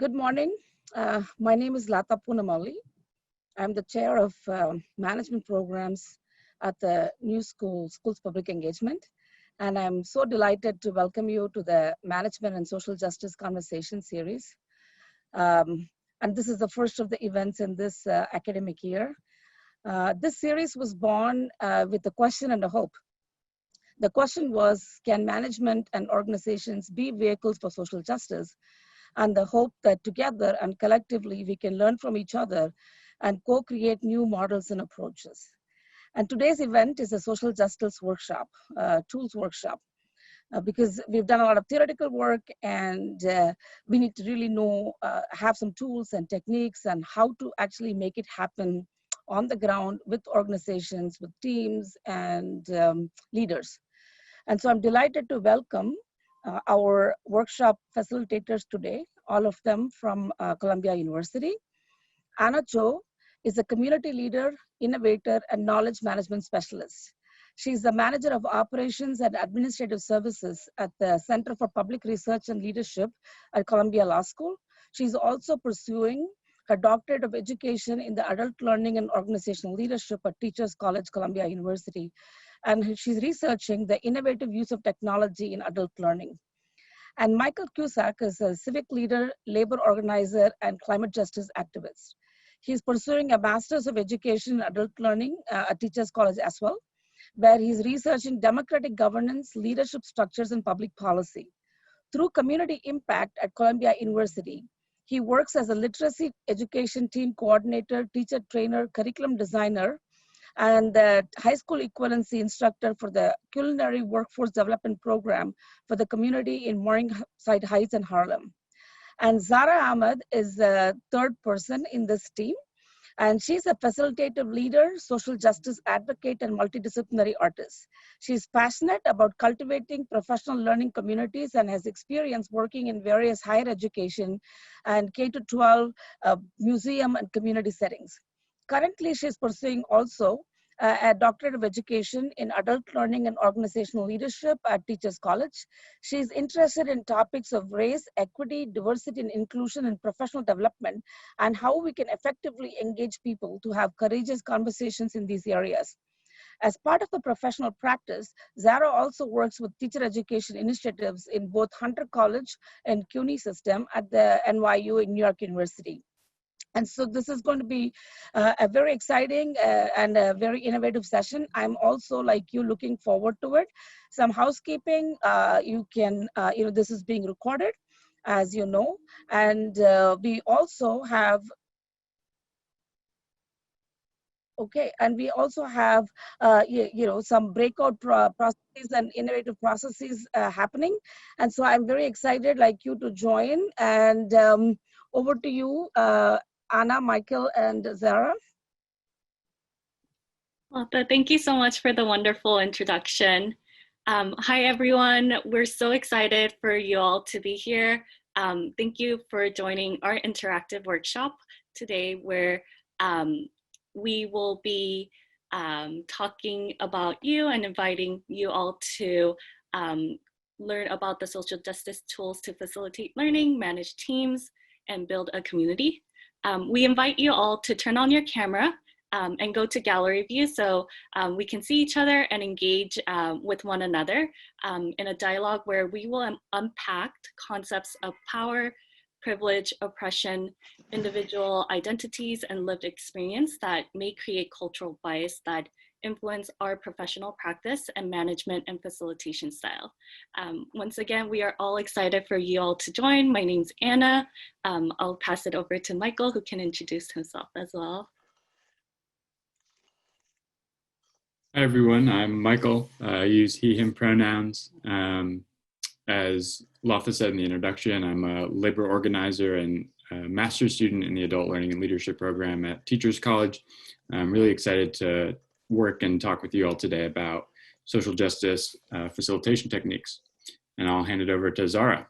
Good morning. My name is Latha Poonamallee. I'm the chair of management programs at the New Schools Public Engagement. And I'm so delighted to welcome you to the Management and Social Justice Conversation series. And this is the first of the events in this academic year. This series was born with a question and a hope. The question was, can management and organizations be vehicles for social justice? And the hope that together and collectively we can learn from each other and co-create new models and approaches. And today's event is a social justice workshop, tools workshop, because we've done a lot of theoretical work and we need to really know, have some tools and techniques and how to actually make it happen on the ground with organizations, with teams and leaders. And so I'm delighted to welcome our workshop facilitators today, all of them from Columbia University. Anna Cho is a community leader, innovator, and knowledge management specialist. She's the manager of operations and administrative services at the Center for Public Research and Leadership at Columbia Law School. She's also pursuing her doctorate of education in the adult learning and organizational leadership at Teachers College, Columbia University. And she's researching the innovative use of technology in adult learning. And Michael Cusack is a civic leader, labor organizer, and climate justice activist. He's pursuing a Master's of Education in Adult Learning at Teachers College as well, where he's researching democratic governance, leadership structures, and public policy. Through community impact at Columbia University, he works as a literacy education team coordinator, teacher trainer, curriculum designer, and the high school equivalency instructor for the Culinary Workforce Development Program for the community in Morningside Heights and Harlem. And Zara Ahmed is the third person in this team. And she's a facilitative leader, social justice advocate, and multidisciplinary artist. She's passionate about cultivating professional learning communities and has experience working in various higher education and K-12 museum and community settings. Currently, she's pursuing also a doctorate of education in adult learning and organizational leadership at Teachers College. She's interested in topics of race, equity, diversity and inclusion and professional development, and how we can effectively engage people to have courageous conversations in these areas. As part of the professional practice, Zara also works with teacher education initiatives in both Hunter College and CUNY system at the NYU in New York University. And so this is going to be a very exciting and a very innovative session. I'm also, like you, looking forward to it. Some housekeeping, this is being recorded, as you know. And we also have, some breakout processes and innovative processes happening. And so I'm very excited, like you, to join. And over to you, Anna, Michael, and Zara. Latha, thank you so much for the wonderful introduction. Hi, everyone. We're so excited for you all to be here. Thank you for joining our interactive workshop today, where we will be talking about you and inviting you all to learn about the social justice tools to facilitate learning, manage teams, and build a community. We invite you all to turn on your camera and go to gallery view so we can see each other and engage with one another in a dialogue where we will unpack concepts of power, privilege, oppression, individual identities, and lived experience that may create cultural bias that influence our professional practice and management and facilitation style. Once again, we are all excited for you all to join. My name's Anna. I'll pass it over to Michael, who can introduce himself as well. Hi, everyone. I'm Michael. I use he, him pronouns. As Latha said in the introduction, I'm a labor organizer and a master's student in the Adult Learning and Leadership program at Teachers College. I'm really excited to work and talk with you all today about social justice facilitation techniques. And I'll hand it over to Zara.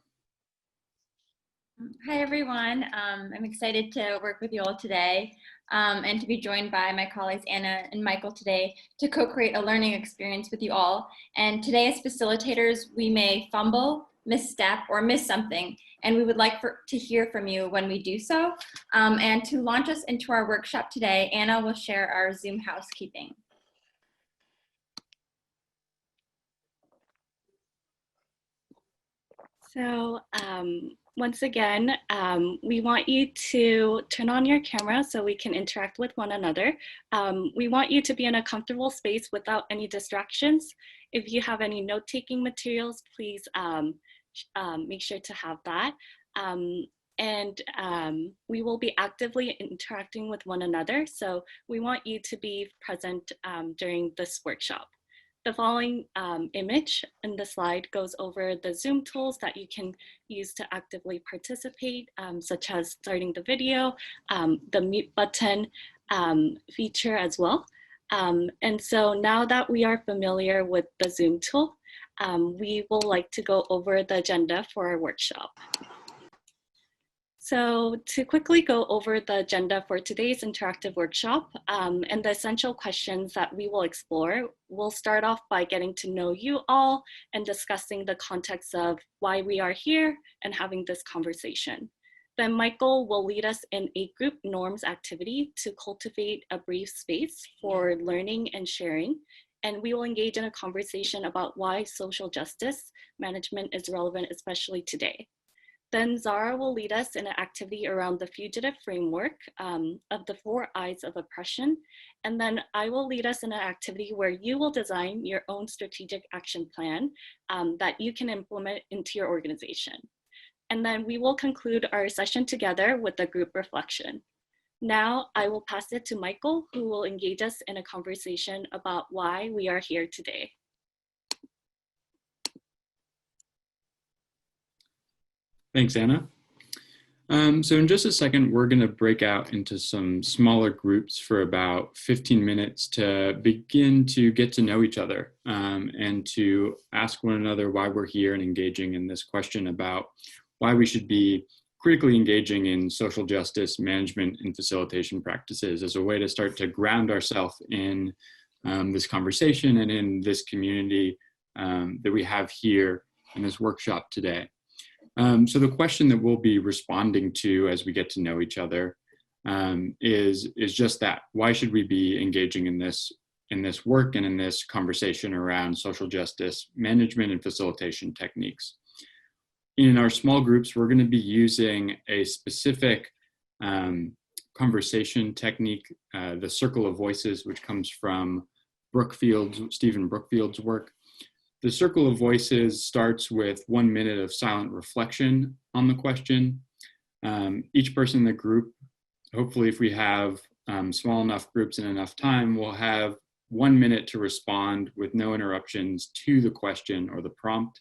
Hi, everyone. I'm excited to work with you all today and to be joined by my colleagues Anna and Michael today to co-create a learning experience with you all. And today as facilitators, we may fumble, misstep, or miss something. And we would like to hear from you when we do so. And to launch us into our workshop today, Anna will share our Zoom housekeeping. So once again, we want you to turn on your camera so we can interact with one another. We want you to be in a comfortable space without any distractions. If you have any note-taking materials, please make sure to have that. We will be actively interacting with one another. So we want you to be present during this workshop. The following image in the slide goes over the Zoom tools that you can use to actively participate, such as starting the video, the mute button feature as well. And so now that we are familiar with the Zoom tool, we will like to go over the agenda for our workshop. So to quickly go over the agenda for today's interactive workshop and the essential questions that we will explore, we'll start off by getting to know you all and discussing the context of why we are here and having this conversation. Then Michael will lead us in a group norms activity to cultivate a brief space for learning and sharing. And we will engage in a conversation about why social justice management is relevant, especially today. Then Zara will lead us in an activity around the fugitive framework of the 4 I's of oppression. And then I will lead us in an activity where you will design your own strategic action plan that you can implement into your organization. And then we will conclude our session together with a group reflection. Now I will pass it to Michael, who will engage us in a conversation about why we are here today. Thanks, Anna. So in just a second, we're going to break out into some smaller groups for about 15 minutes to begin to get to know each other and to ask one another why we're here and engaging in this question about why we should be critically engaging in social justice management and facilitation practices as a way to start to ground ourselves in this conversation and in this community that we have here in this workshop today. So the question that we'll be responding to as we get to know each other is just that. Why should we be engaging in this work and in this conversation around social justice management and facilitation techniques? In our small groups, we're going to be using a specific conversation technique, the circle of voices, which comes from Stephen Brookfield's work. The circle of voices starts with 1 minute of silent reflection on the question. Each person in the group, hopefully if we have small enough groups and enough time, will have 1 minute to respond with no interruptions to the question or the prompt.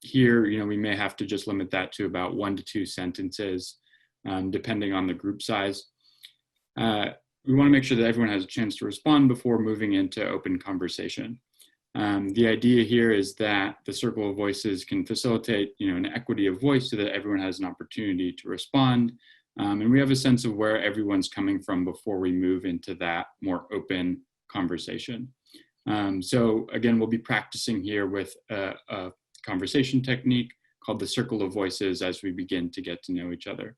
Here, we may have to just limit that to about 1 to 2 sentences, depending on the group size. We want to make sure that everyone has a chance to respond before moving into open conversation. The idea here is that the circle of voices can facilitate, an equity of voice so that everyone has an opportunity to respond. And we have a sense of where everyone's coming from before we move into that more open conversation. So again, we'll be practicing here with a conversation technique called the circle of voices as we begin to get to know each other.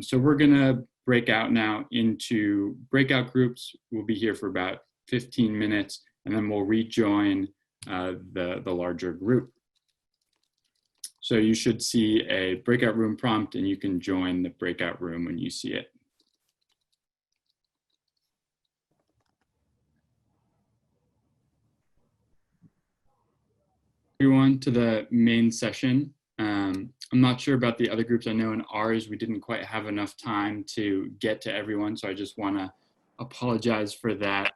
So we're gonna break out now into breakout groups. We'll be here for about 15 minutes. And then we'll rejoin the larger group. So you should see a breakout room prompt and you can join the breakout room when you see it. Everyone to the main session. I'm not sure about the other groups. I know in ours, we didn't quite have enough time to get to everyone. So I just wanna apologize for that.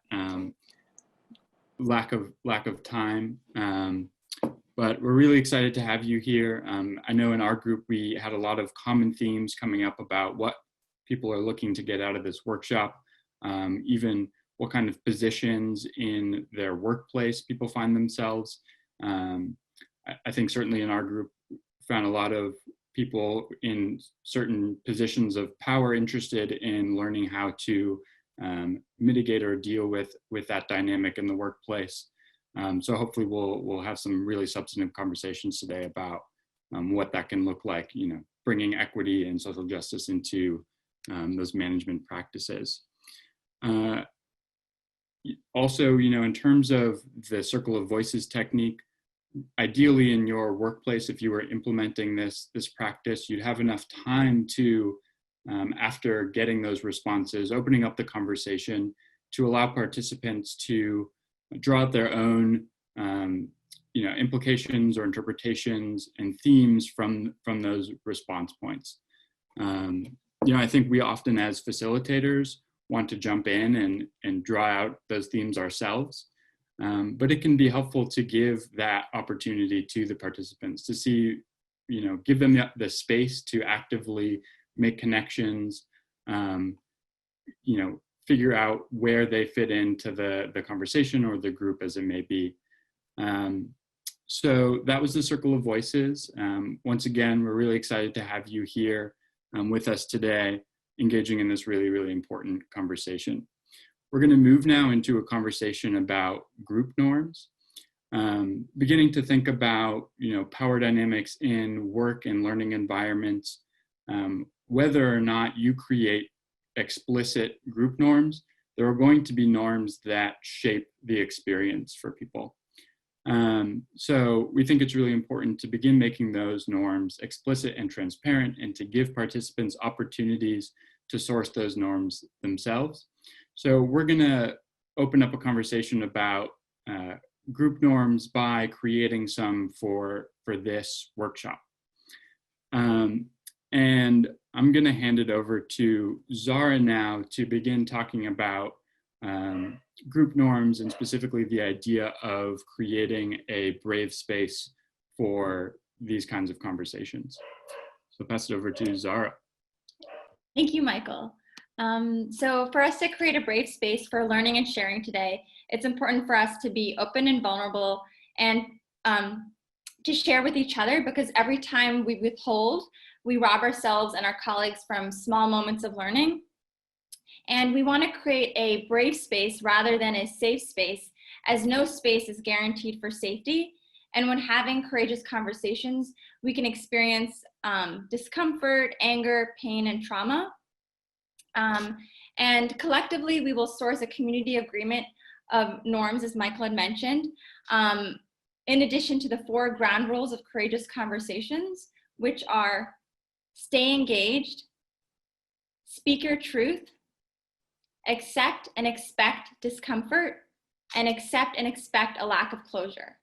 Lack of time, but we're really excited to have you here. I know in our group we had a lot of common themes coming up about what people are looking to get out of this workshop, even what kind of positions in their workplace people find themselves. I think certainly in our group found a lot of people in certain positions of power interested in learning how to mitigate or deal with that dynamic in the workplace. So hopefully we'll have some really substantive conversations today about what that can look like, bringing equity and social justice into those management practices. Also, in terms of the circle of voices technique, ideally in your workplace, if you were implementing this practice, you'd have enough time to, after getting those responses, opening up the conversation to allow participants to draw out their own implications or interpretations and themes from those response points. I think we often as facilitators want to jump in and draw out those themes ourselves. But it can be helpful to give that opportunity to the participants to see, give them the space to actively make connections, figure out where they fit into the conversation or the group as it may be. So that was the Circle of Voices. Once again, we're really excited to have you here with us today, engaging in this really, really important conversation. We're going to move now into a conversation about group norms, beginning to think about, power dynamics in work and learning environments, whether or not you create explicit group norms, there are going to be norms that shape the experience for people. So we think it's really important to begin making those norms explicit and transparent and to give participants opportunities to source those norms themselves. So we're going to open up a conversation about group norms by creating some for this workshop. And I'm going to hand it over to Zara now to begin talking about group norms and specifically the idea of creating a brave space for these kinds of conversations. So pass it over to Zara. Thank you, Michael. So for us to create a brave space for learning and sharing today, it's important for us to be open and vulnerable and to share with each other, because every time we withhold, we rob ourselves and our colleagues from small moments of learning. And we want to create a brave space rather than a safe space, as no space is guaranteed for safety. And when having courageous conversations, we can experience discomfort, anger, pain, and trauma. And collectively, we will source a community agreement of norms, as Michael had mentioned, in addition to the 4 ground rules of courageous conversations, which are stay engaged, speak your truth, accept and expect discomfort, and accept and expect a lack of closure.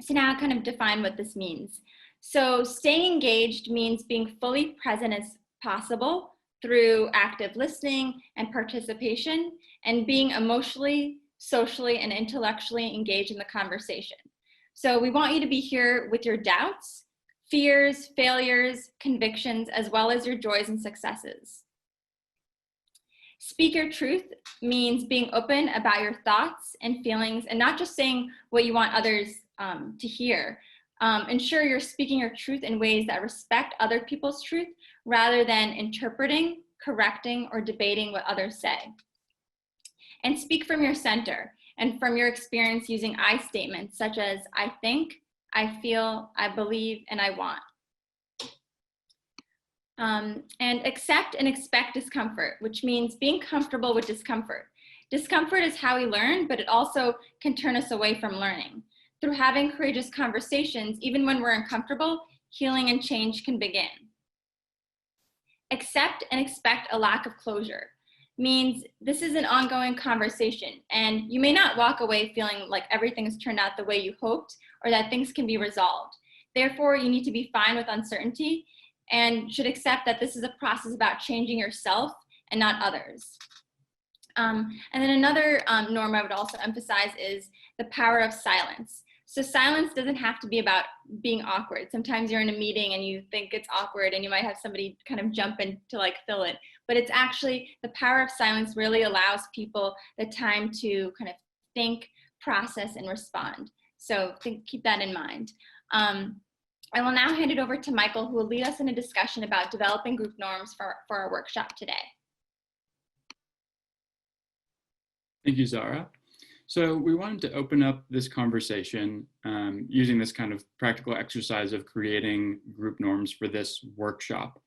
So now I'll kind of define what this means. So staying engaged means being fully present as possible through active listening and participation, and being emotionally, socially, and intellectually engaged in the conversation. So we want you to be here with your doubts, fears, failures, convictions, as well as your joys and successes. Speak your truth means being open about your thoughts and feelings and not just saying what you want others to hear. Ensure you're speaking your truth in ways that respect other people's truth rather than interpreting, correcting, or debating what others say. And speak from your center and from your experience using I statements such as I think, I feel, I believe, and I want. And accept and expect discomfort, which means being comfortable with discomfort. Discomfort is how we learn, but it also can turn us away from learning. Through having courageous conversations, even when we're uncomfortable, healing and change can begin. Accept and expect a lack of closure means this is an ongoing conversation, and you may not walk away feeling like everything has turned out the way you hoped or that things can be resolved. Therefore, you need to be fine with uncertainty and should accept that this is a process about changing yourself and not others. And then another norm I would also emphasize is the power of silence. So silence doesn't have to be about being awkward. Sometimes you're in a meeting and you think it's awkward and you might have somebody kind of jump in to like fill it. But it's actually, the power of silence really allows people the time to kind of think, process, and respond. So keep that in mind. I will now hand it over to Michael, who will lead us in a discussion about developing group norms for our workshop today. Thank you, Zara. So we wanted to open up this conversation using this kind of practical exercise of creating group norms for this workshop.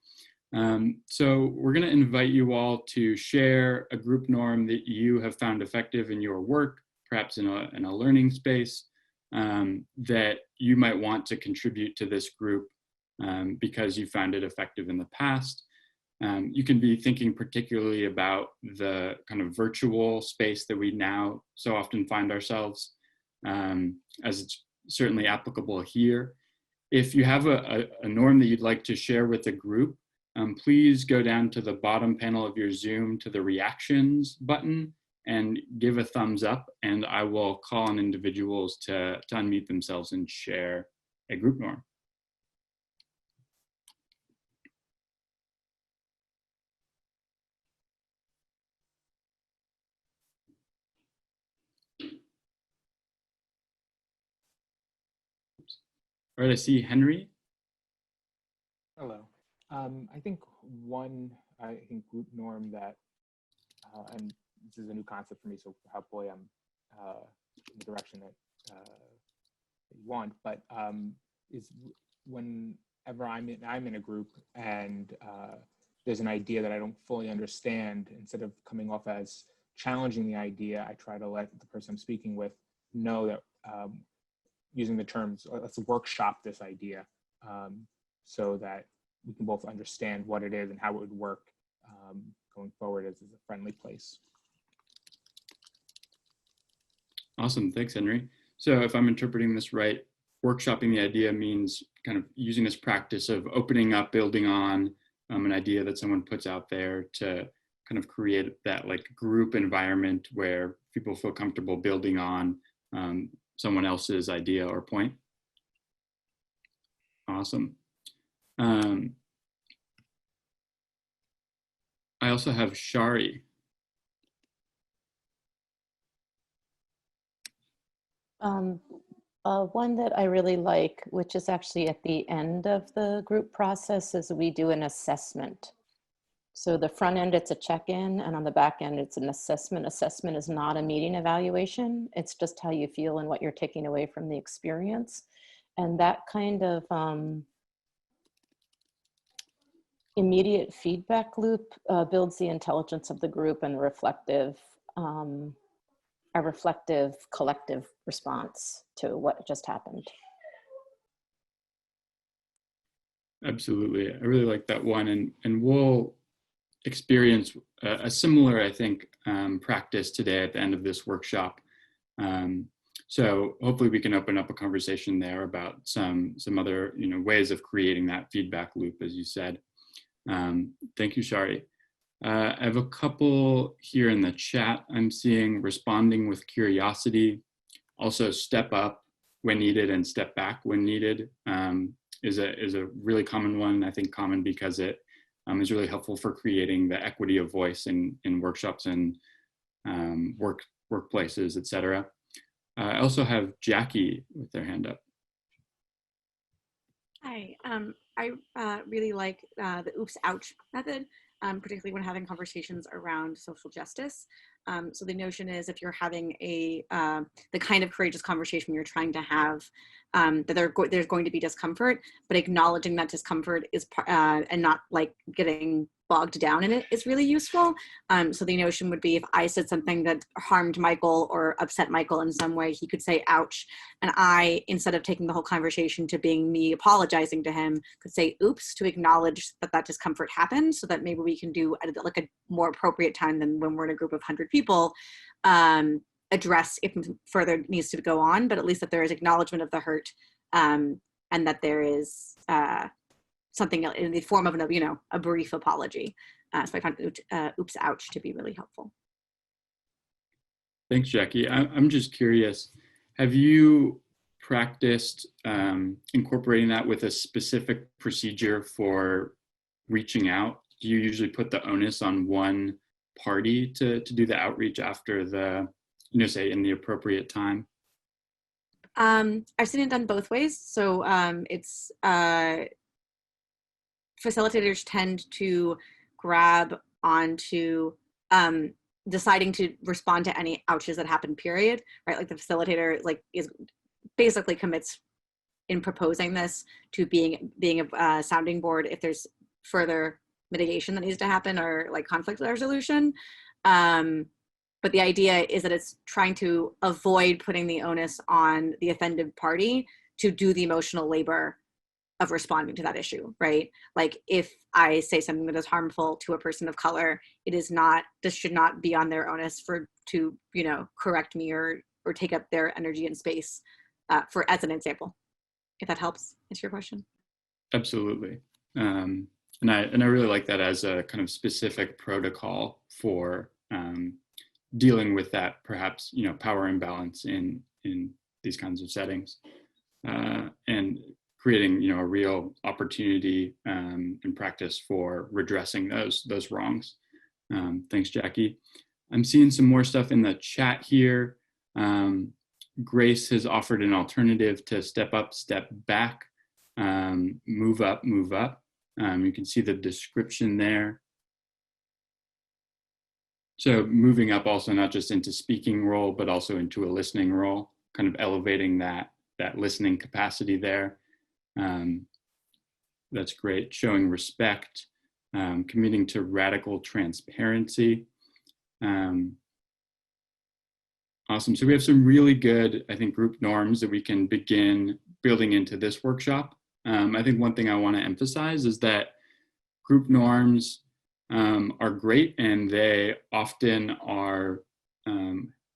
So we're going to invite you all to share a group norm that you have found effective in your work, perhaps in a learning space, that you might want to contribute to this group because you found it effective in the past. You can be thinking particularly about the kind of virtual space that we now so often find ourselves, as it's certainly applicable here. If you have a norm that you'd like to share with the group, please go down to the bottom panel of your Zoom to the reactions button and give a thumbs up, and I will call on individuals to unmute themselves and share a group norm. All right, I see Henry. Hello. I think group norm that, and this is a new concept for me, so hopefully I'm in the direction that you want, but is whenever I'm in a group and there's an idea that I don't fully understand, instead of coming off as challenging the idea, I try to let the person I'm speaking with know that using the terms, let's workshop this idea so that we can both understand what it is and how it would work going forward as a friendly place. Awesome, thanks, Henry. So if I'm interpreting this right, workshopping the idea means kind of using this practice of opening up, building on an idea that someone puts out there to kind of create that like group environment where people feel comfortable building on someone else's idea or point. Awesome. I also have Shari. One that I really like, which is actually at the end of the group process, is we do an assessment. So the front end, it's a check-in, and on the back end, it's an assessment. Assessment is not a meeting evaluation. It's just how you feel and what you're taking away from the experience. And that kind of immediate feedback loop builds the intelligence of the group and a reflective collective response to what just happened. Absolutely, I really like that one, and we'll experience a similar, I think, practice today at the end of this workshop. So hopefully we can open up a conversation there about some other ways of creating that feedback loop, as you said. Thank you, Shari. I have a couple here in the chat. I'm seeing responding with curiosity, also step up when needed and step back when needed is a really common one. I think common because it is really helpful for creating the equity of voice in workshops and workplaces, etc. I also have Jackie with their hand up. Hi, I really like the oops, ouch method, particularly when having conversations around social justice. So the notion is, if you're having the kind of courageous conversation you're trying to have, that there's going to be discomfort, but acknowledging that discomfort is and not like getting bogged down in it is really useful. So the notion would be, if I said something that harmed Michael or upset Michael in some way, he could say ouch, and I, instead of taking the whole conversation to being me apologizing to him, could say oops to acknowledge that discomfort happened, so that maybe we can do at like a more appropriate time than when we're in a group of 100 people, address if further needs to go on, but at least that there is acknowledgement of the hurt, and that there is something in the form of a brief apology. So I found oops, ouch to be really helpful. Thanks, Jackie. I'm just curious, have you practiced incorporating that with a specific procedure for reaching out? Do you usually put the onus on one party to do the outreach after the, say in the appropriate time? I've seen it done both ways. So it's facilitators tend to grab onto deciding to respond to any ouches that happen, period, right? Like the facilitator is basically commits in proposing this to being a sounding board if there's further mitigation that needs to happen or like conflict resolution. But the idea is that it's trying to avoid putting the onus on the offended party to do the emotional labor of responding to that issue, right? Like if I say something that is harmful to a person of color, this should not be on their onus to correct me or take up their energy and space as an example, if that helps answer your question. Absolutely. And I really like that as a kind of specific protocol for dealing with that perhaps, power imbalance in these kinds of settings, and creating, a real opportunity in practice for redressing those wrongs. Thanks, Jackie. I'm seeing some more stuff in the chat here. Grace has offered an alternative to step up, step back, move up, move up. You can see the description there. So moving up also not just into speaking role, but also into a listening role, kind of elevating that listening capacity there. That's great. Showing respect, committing to radical transparency. Awesome. So we have some really good, I think, group norms that we can begin building into this workshop. I think one thing I want to emphasize is that group norms are great, and they often are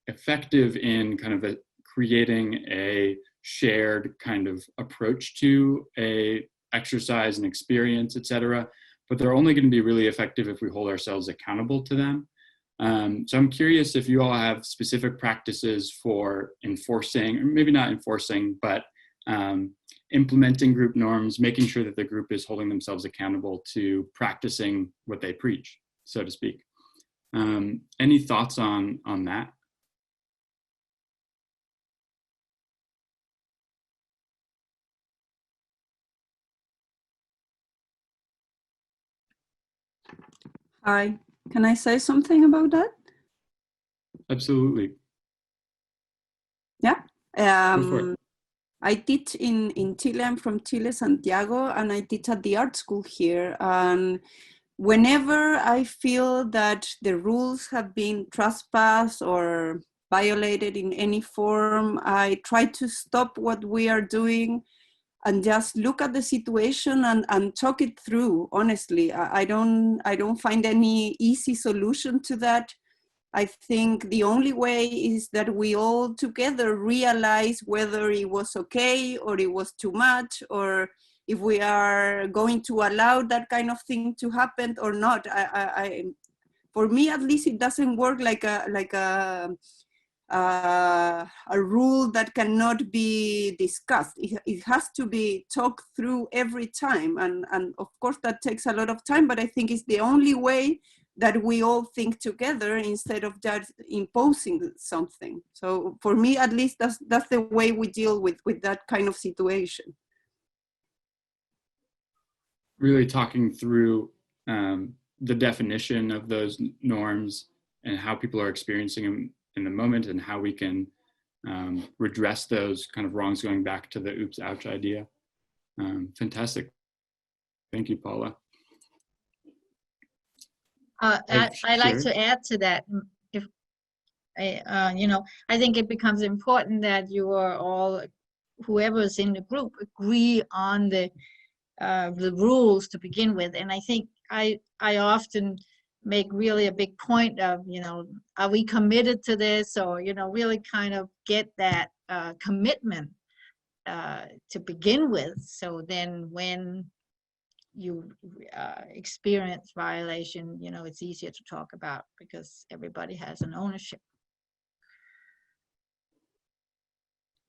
effective in kind of creating a shared kind of approach to a exercise and experience, et cetera. But they're only going to be really effective if we hold ourselves accountable to them. So I'm curious if you all have specific practices for enforcing, or maybe not enforcing, but implementing group norms, making sure that the group is holding themselves accountable to practicing what they preach, so to speak. Any thoughts on that? Hi, can I say something about that? Absolutely. Yeah. Go for it. I teach in Chile. I'm from Chile, Santiago, and I teach at the art school here. And whenever I feel that the rules have been trespassed or violated in any form, I try to stop what we are doing and just look at the situation and talk it through. Honestly, I don't find any easy solution to that. I think the only way is that we all together realize whether it was okay or it was too much, or if we are going to allow that kind of thing to happen or not. For me, at least, it doesn't work like a rule that cannot be discussed. It has to be talked through every time. And of course that takes a lot of time, but I think it's the only way that we all think together instead of just imposing something. So for me, at least, that's the way we deal with that kind of situation. Really talking through the definition of those norms and how people are experiencing them in the moment, and how we can redress those kind of wrongs, going back to the oops, ouch idea. Fantastic. Thank you, Paula. I like to add to that. If I think it becomes important that you are all, whoever's in the group, agree on the rules to begin with. And I think I often make really a big point of, are we committed to this, or really kind of get that commitment to begin with. So then when you experience violation, it's easier to talk about because everybody has an ownership.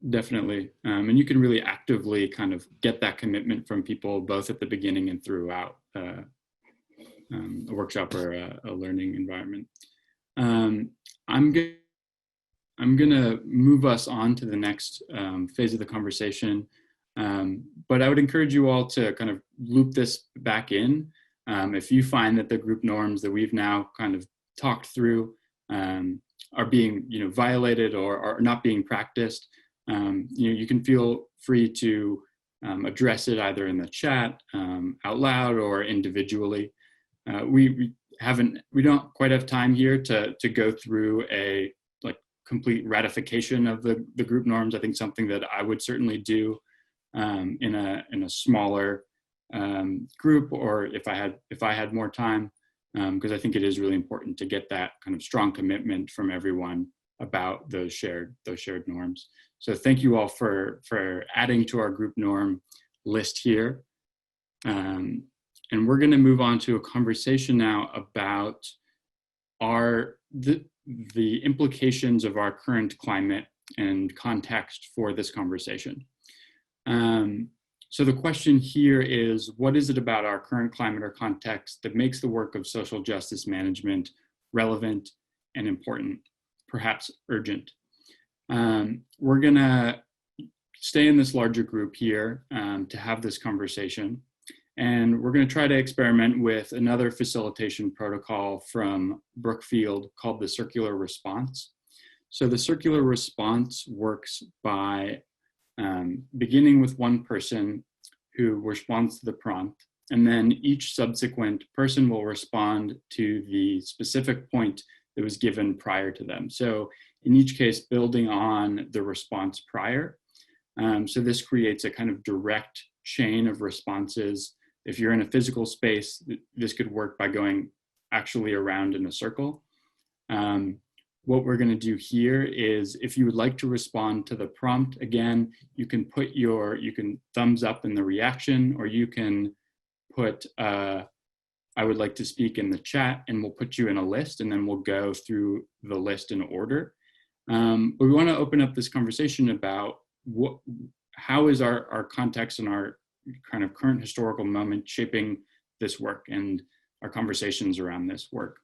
Definitely. And you can really actively kind of get that commitment from people, both at the beginning and throughout a workshop or a learning environment. I'm gonna move us on to the next phase of the conversation. But I would encourage you all to kind of loop this back in. If you find that the group norms that we've now kind of talked through are being violated or are not being practiced, you can feel free to address it either in the chat out loud or individually. We don't quite have time here to go through a complete ratification of the group norms. I think something that I would certainly do in a smaller group, or if I had more time, because I think it is really important to get that kind of strong commitment from everyone about those shared norms. So thank you all for adding to our group norm list here. And we're going to move on to a conversation now about the implications of our current climate and context for this conversation. So the question here is, what is it about our current climate or context that makes the work of social justice management relevant and important, perhaps urgent? We're gonna stay in this larger group here to have this conversation. And we're gonna try to experiment with another facilitation protocol from Brookfield called the circular response. So the circular response works by beginning with one person who responds to the prompt, and then each subsequent person will respond to the specific point that was given prior to them. So in each case, building on the response prior. So this creates a kind of direct chain of responses. If you're in a physical space, this could work by going actually around in a circle. What we're going to do here is, if you would like to respond to the prompt, again, you can put you can thumbs up in the reaction, or you can put I would like to speak in the chat, and we'll put you in a list, and then we'll go through the list in order. But we want to open up this conversation about how is our context and our kind of current historical moment shaping this work and our conversations around this work.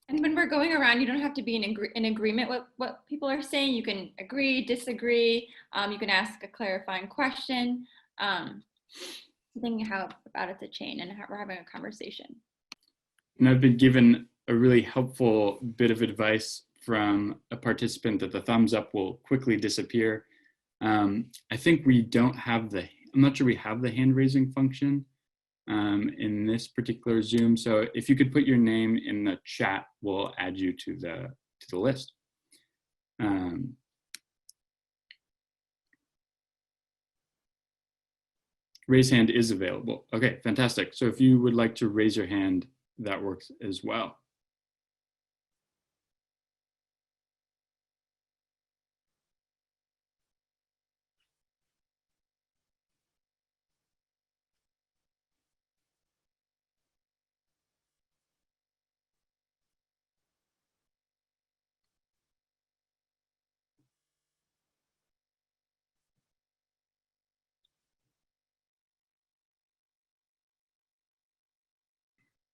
And when we're going around, you don't have to be in agreement with what people are saying. You can agree, disagree. You can ask a clarifying question. Thinking how about it's a chain and how we're having a conversation. And I've been given a really helpful bit of advice from a participant that the thumbs up will quickly disappear. I think we don't have I'm not sure we have the hand raising function in this particular Zoom. So if you could put your name in the chat, we'll add you to the list. Raise hand is available. Okay, fantastic. So if you would like to raise your hand, that works as well.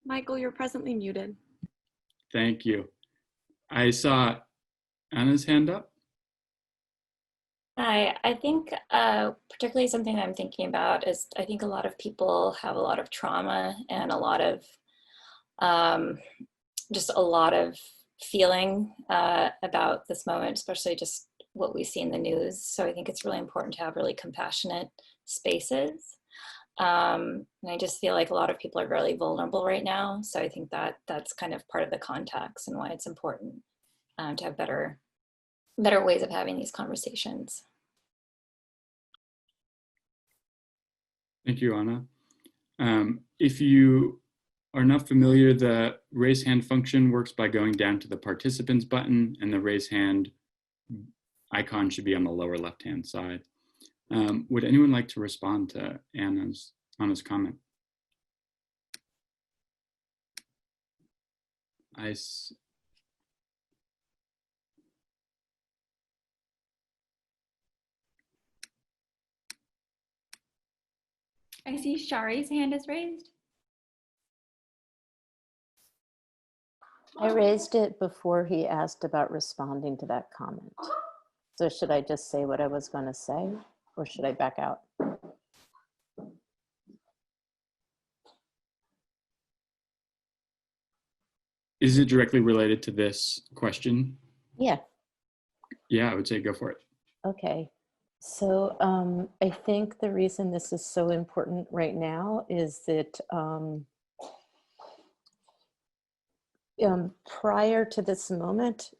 Michael, you're presently muted. Thank you. I saw Anna's hand up. Hi, I think particularly something I'm thinking about is I think a lot of people have a lot of trauma and a lot of just a lot of feeling about this moment, especially just what we see in the news. So I think it's really important to have really compassionate spaces. And I just feel like a lot of people are really vulnerable right now. So I think that that's kind of part of the context and why it's important to have better ways of having these conversations. Thank you, Anna. If you are not familiar, the raise hand function works by going down to the participants button, and the raise hand icon should be on the lower left-hand side. Would anyone like to respond to Anna's comment? I see Shari's hand is raised. I raised it before he asked about responding to that comment. So should I just say what I was going to say, or should I back out? Is it directly related to this question? Yeah. Yeah, I would say go for it. Okay. So I think the reason this is so important right now is that prior to this moment,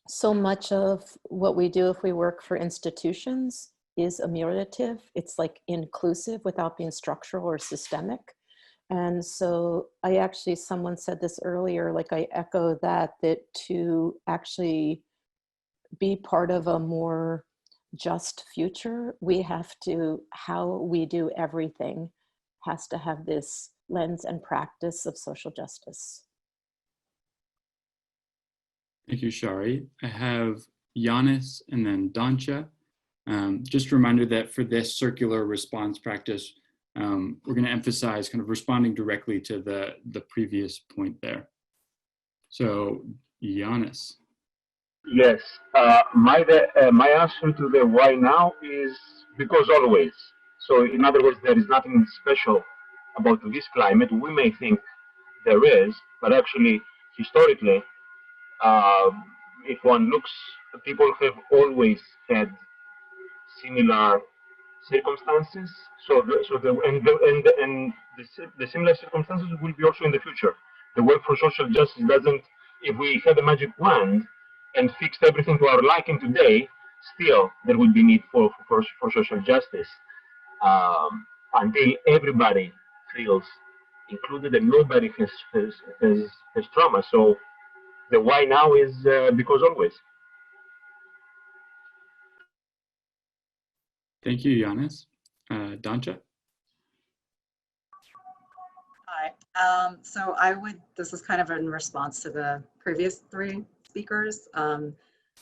so much of what we do if we work for institutions is ameliorative. It's like inclusive without being structural or systemic. And so I actually, someone said this earlier, like I echo that to actually be part of a more just future, we have to, how we do everything has to have this lens and practice of social justice. Thank you, Shari. I have Giannis and then Dancha. Just a reminder that for this circular response practice, we're going to emphasize kind of responding directly to the previous point there. So, Giannis. Yes, my answer to the why now is because always. So in other words, there is nothing special about this climate. We may think there is, but actually, historically, if one looks, people have always had similar circumstances. The similar circumstances will be also in the future. The work for social justice doesn't. If we had a magic wand and fixed everything to our liking today, still there would be need for social justice until everybody feels included and nobody has trauma. So the why now is because always. Thank you, Giannis. Dancha? Hi. So this is kind of in response to the previous three speakers, but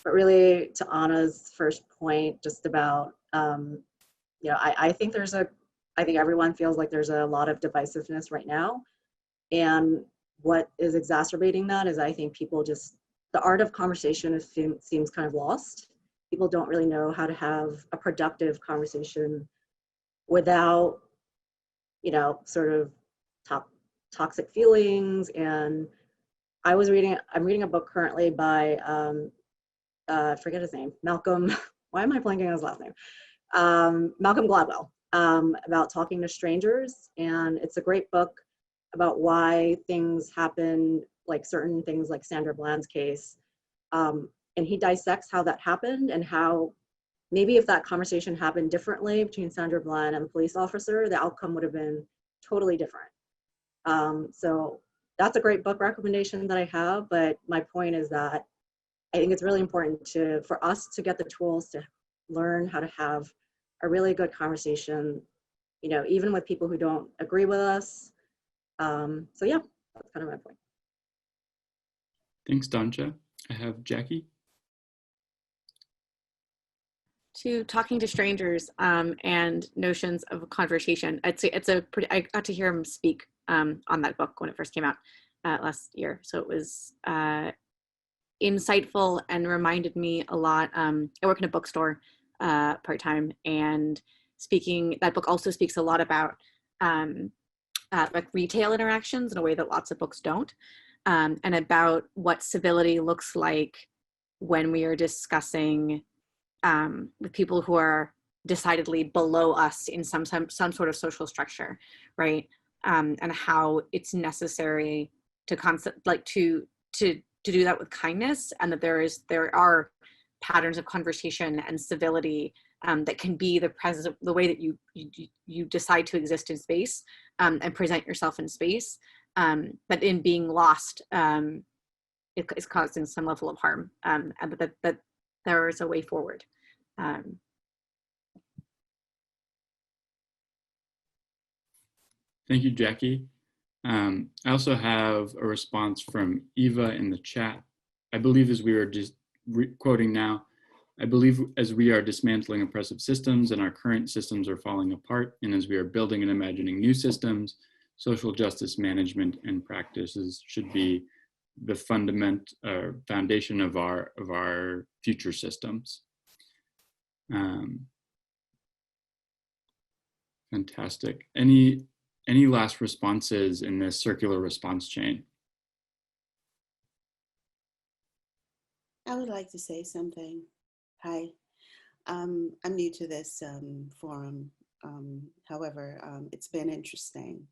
really to Anna's first point, just about, I think I think everyone feels like there's a lot of divisiveness right now. And what is exacerbating that is I think people the art of conversation seems kind of lost. People don't really know how to have a productive conversation without, sort of toxic feelings. And I'm reading a book currently by, I forget his name, Malcolm, why am I blanking on his last name? Malcolm Gladwell, about talking to strangers. And it's a great book about why things happen, like certain things like Sandra Bland's case. And he dissects how that happened and how maybe if that conversation happened differently between Sandra Bland and the police officer, the outcome would have been totally different. So that's a great book recommendation that I have, but my point is that I think it's really important for us to get the tools to learn how to have a really good conversation, even with people who don't agree with us. So yeah, that's kind of my point. Thanks, Dancha. I have Jackie. To talking to strangers and notions of conversation. I got to hear him speak on that book when it first came out last year. So it was insightful and reminded me a lot. I work in a bookstore part-time, and that book also speaks a lot about like retail interactions in a way that lots of books don't, and about what civility looks like when we are discussing with people who are decidedly below us in some sort of social structure, right? And how it's necessary to do that with kindness, and that there are patterns of conversation and civility that can be the presence of the way that you decide to exist in space and present yourself in space, but in being lost, it is causing some level of harm, and that there is a way forward. Thank you, Jackie. I also have a response from Eva in the chat. I believe, as we are just quoting now, I believe as we are dismantling oppressive systems and our current systems are falling apart, and as we are building and imagining new systems, social justice management and practices should be the foundation of our future systems. Fantastic. Any any last responses in this circular response chain? I would like to say something. Hi, I'm new to this forum. However, it's been interesting.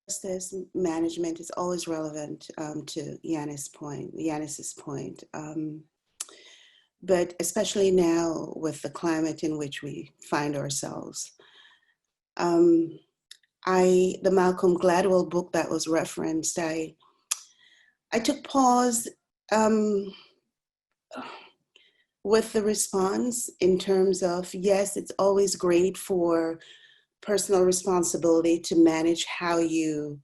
Justice management is always relevant to Yanis's point. But especially now with the climate in which we find ourselves. The Malcolm Gladwell book that was referenced, I took pause with the response in terms of, yes, it's always great for personal responsibility to manage how you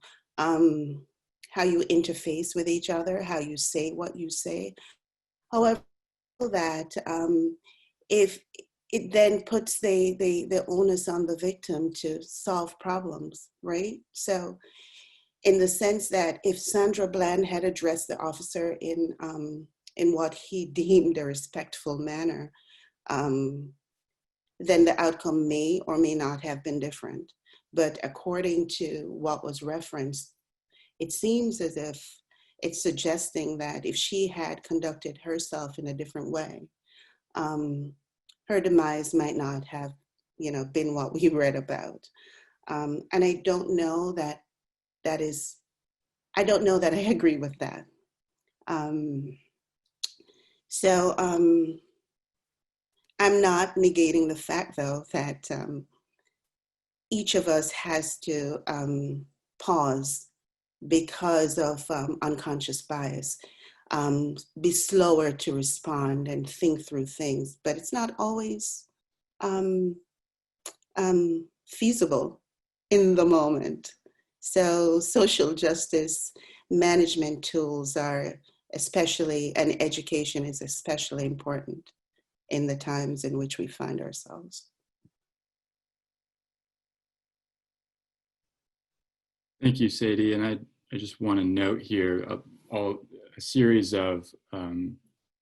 interface with each other, how you say what you say. However, that if it then puts the onus on the victim to solve problems, right? So in the sense that if Sandra Bland had addressed the officer in what he deemed a respectful manner, then the outcome may or may not have been different. But according to what was referenced, it seems as if it's suggesting that if she had conducted herself in a different way, her demise might not have, been what we read about. And I don't know that I don't know that I agree with that. So I'm not negating the fact, though, that each of us has to pause because of unconscious bias, be slower to respond and think through things, but it's not always feasible in the moment. So social justice management tools are especially, and education is especially important in the times in which we find ourselves. Thank you, Sadie. And I just want to note here a series of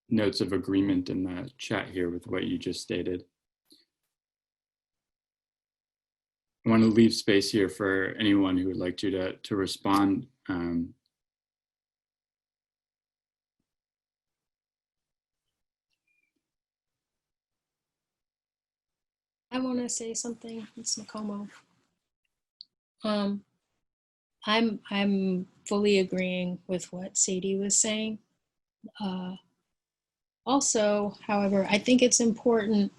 notes of agreement in the chat here with what you just stated. I want to leave space here for anyone who would like to respond. I want to say something. It's Nakomo. I'm fully agreeing with what Sadie was saying. Also, however, I think it's important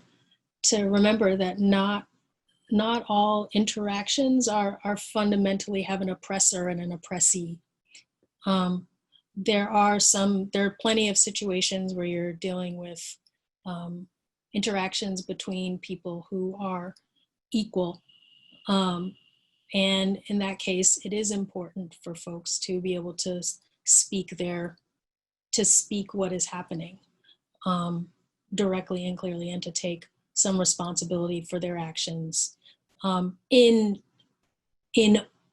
to remember that not all interactions are fundamentally have an oppressor and an oppressee. There are plenty of situations where you're dealing with interactions between people who are equal. And in that case, it is important for folks to be able to speak what is happening directly and clearly, and to take some responsibility for their actions. In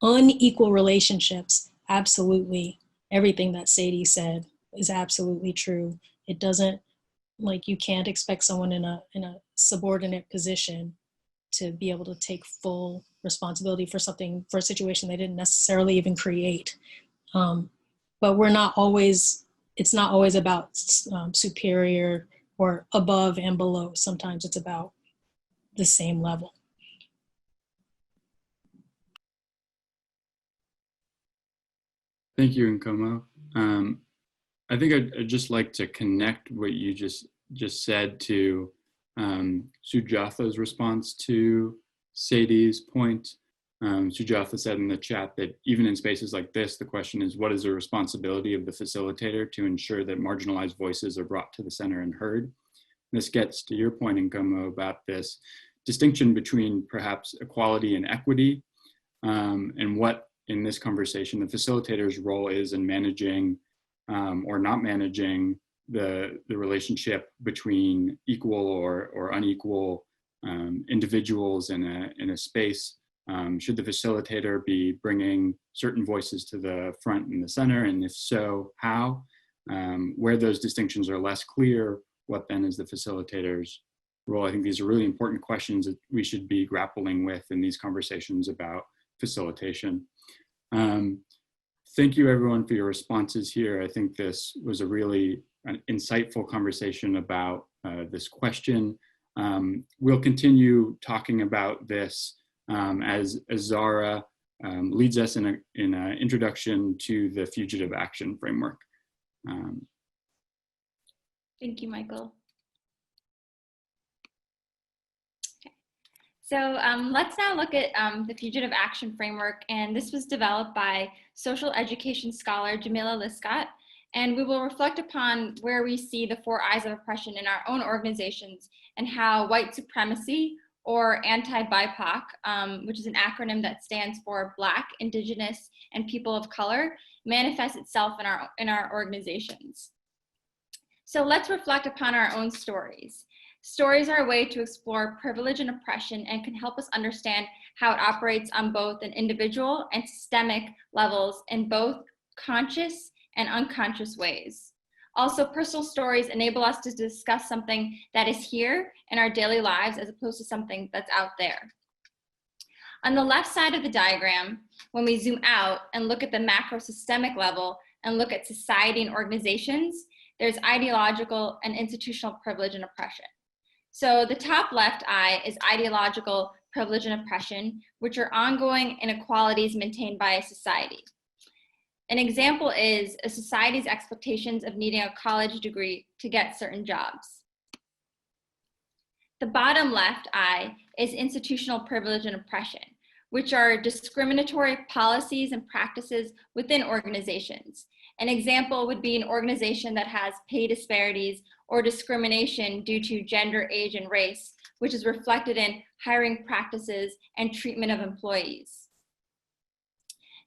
unequal relationships, absolutely, everything that Sadie said is absolutely true. It doesn't, you can't expect someone in a subordinate position to be able to take full responsibility for a situation they didn't necessarily even create. But it's not always about superior or above and below. Sometimes it's about the same level. Thank you, Nkomo. I think I'd just like to connect what you just said to Sujatha's response to Sadie's point. Sujatha said in the chat that even in spaces like this, the question is, what is the responsibility of the facilitator to ensure that marginalized voices are brought to the center and heard? This gets to your point, Nkomo, about this distinction between perhaps equality and equity, and what in this conversation the facilitator's role is in managing or not managing the relationship between equal or unequal individuals in a space. Should the facilitator be bringing certain voices to the front and the center, and if so, how? Where those distinctions are less clear, what then is the facilitator's role. I think these are really important questions that we should be grappling with in these conversations about facilitation. Thank you everyone for your responses here. I think this was a really insightful conversation about this question. We'll continue talking about this as Zara leads us in an introduction to the Fugitive Action Framework. Thank you, Michael. Okay. So let's now look at the Fugitive Action Framework, and this was developed by social education scholar Jamila Liskott, and we will reflect upon where we see the 4 eyes of oppression in our own organizations and how white supremacy, or anti-BIPOC, which is an acronym that stands for Black, Indigenous, and People of Color, manifests itself in our organizations. So let's reflect upon our own stories. Stories are a way to explore privilege and oppression and can help us understand how it operates on both an individual and systemic levels in both conscious and unconscious ways. Also, personal stories enable us to discuss something that is here in our daily lives as opposed to something that's out there. On the left side of the diagram, when we zoom out and look at the macro systemic level and look at society and organizations, there's ideological and institutional privilege and oppression. So the top left eye is ideological privilege and oppression, which are ongoing inequalities maintained by a society. An example is a society's expectations of needing a college degree to get certain jobs. The bottom left eye is institutional privilege and oppression, which are discriminatory policies and practices within organizations. An example would be an organization that has pay disparities or discrimination due to gender, age, and race, which is reflected in hiring practices and treatment of employees.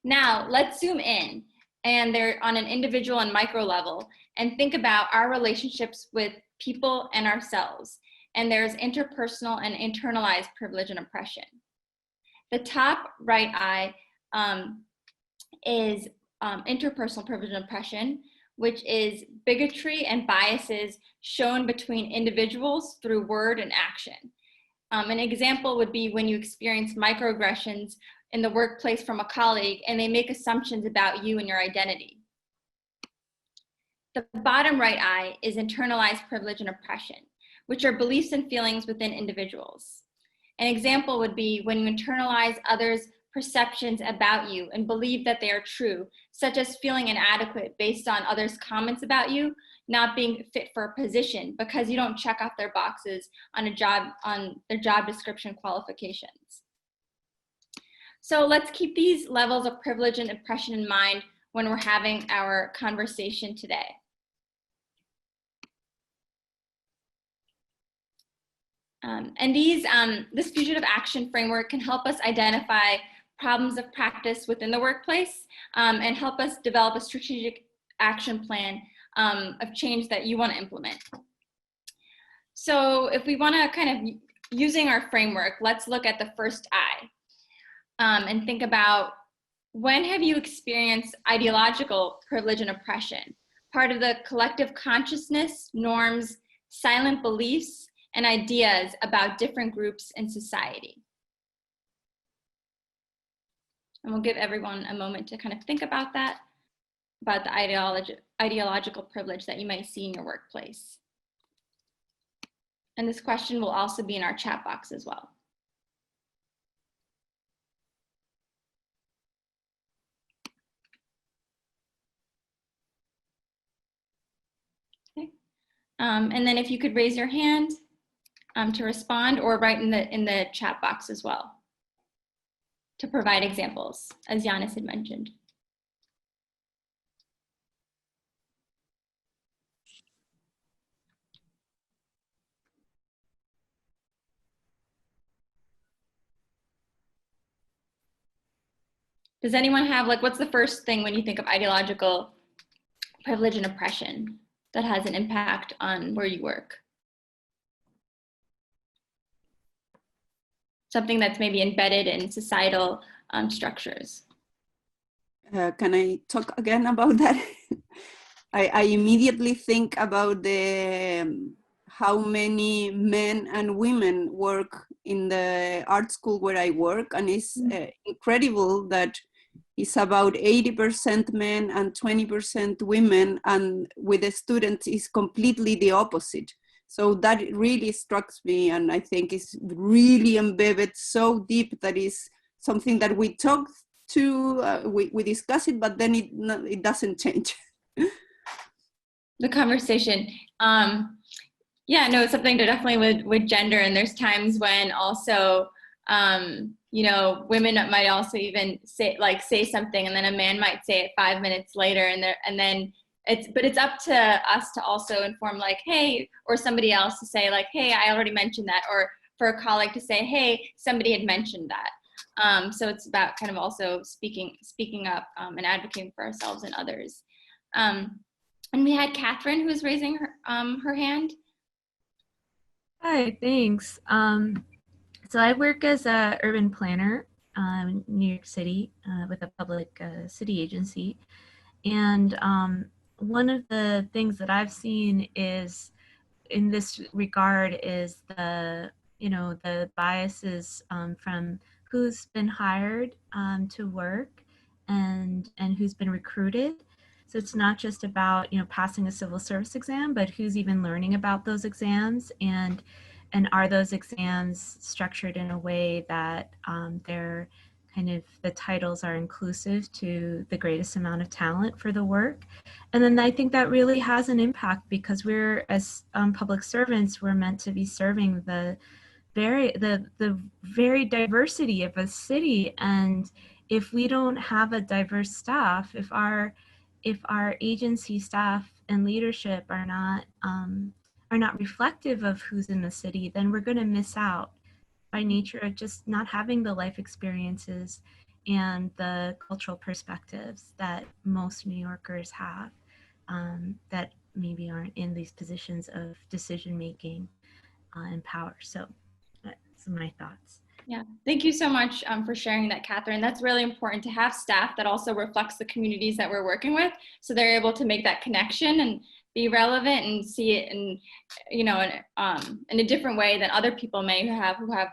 Now, let's zoom in, and they're on an individual and micro level, and think about our relationships with people and ourselves. And there's interpersonal and internalized privilege and oppression. The top right eye is interpersonal privilege and oppression, which is bigotry and biases shown between individuals through word and action. An example would be when you experience microaggressions in the workplace from a colleague and they make assumptions about you and your identity. The bottom right eye is internalized privilege and oppression, which are beliefs and feelings within individuals. An example would be when you internalize others' perceptions about you and believe that they are true, such as feeling inadequate based on others' comments about you, not being fit for a position because you don't check off their boxes on their job description qualifications. So let's keep these levels of privilege and oppression in mind when we're having our conversation today. This fugitive action framework can help us identify problems of practice within the workplace and help us develop a strategic action plan of change that you want to implement. So if we want to kind of, using our framework, let's look at the first eye and think about, when have you experienced ideological privilege and oppression, part of the collective consciousness, norms, silent beliefs, and ideas about different groups in society? And we'll give everyone a moment to kind of think about that, about the ideological privilege that you might see in your workplace. And this question will also be in our chat box as well. Okay. And then if you could raise your hand to respond, or write in the chat box as well to provide examples, as Giannis had mentioned. Does anyone have, like, what's the first thing when you think of ideological privilege and oppression that has an impact on where you work? Something that's maybe embedded in societal structures. Can I talk again about that? I immediately think about the how many men and women work in the art school where I work, and it's incredible that it's about 80% men and 20% women, and with the students it's completely the opposite. So that really struck me, and I think it's really embedded so deep that is something that we talk to, we discuss it, but then it doesn't change. The conversation. Yeah, no, it's something to definitely with gender, and there's times when also, you know, women might also even say something, and then a man might say it 5 minutes later, and then it's up to us to also inform, like, hey, or somebody else to say, like, hey, I already mentioned that, or for a colleague to say, hey, somebody had mentioned that. So it's about kind of also speaking up and advocating for ourselves and others. And we had Catherine, who was raising her hand. Hi, thanks. So I work as an urban planner in New York City with a public city agency. And one of the things that I've seen is in this regard is the biases from who's been hired to work and who's been recruited. So it's not just about, passing a civil service exam, but who's even learning about those exams, and are those exams structured in a way that they're the titles are inclusive to the greatest amount of talent for the work. And then I think that really has an impact, because we're, as public servants, we're meant to be serving the very diversity of a city. And if we don't have a diverse staff, if our agency staff and leadership are not reflective of who's in the city, then we're going to miss out by nature of just not having the life experiences and the cultural perspectives that most New Yorkers have, that maybe aren't in these positions of decision making and power. So that's my thoughts. Yeah, thank you so much for sharing that, Catherine. That's really important to have staff that also reflects the communities that we're working with, so they're able to make that connection and be relevant and see it in, in a different way than other people may have who have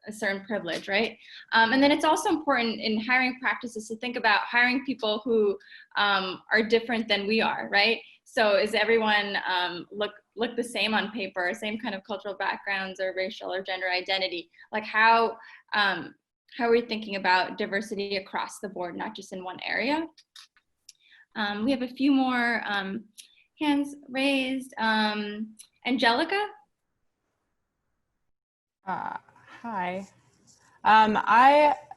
a certain privilege, right? And then it's also important in hiring practices to think about hiring people who are different than we are, right? So is everyone look the same on paper, same kind of cultural backgrounds or racial or gender identity? Like how are we thinking about diversity across the board, not just in one area? We have a few more hands raised. Angelica? Hi.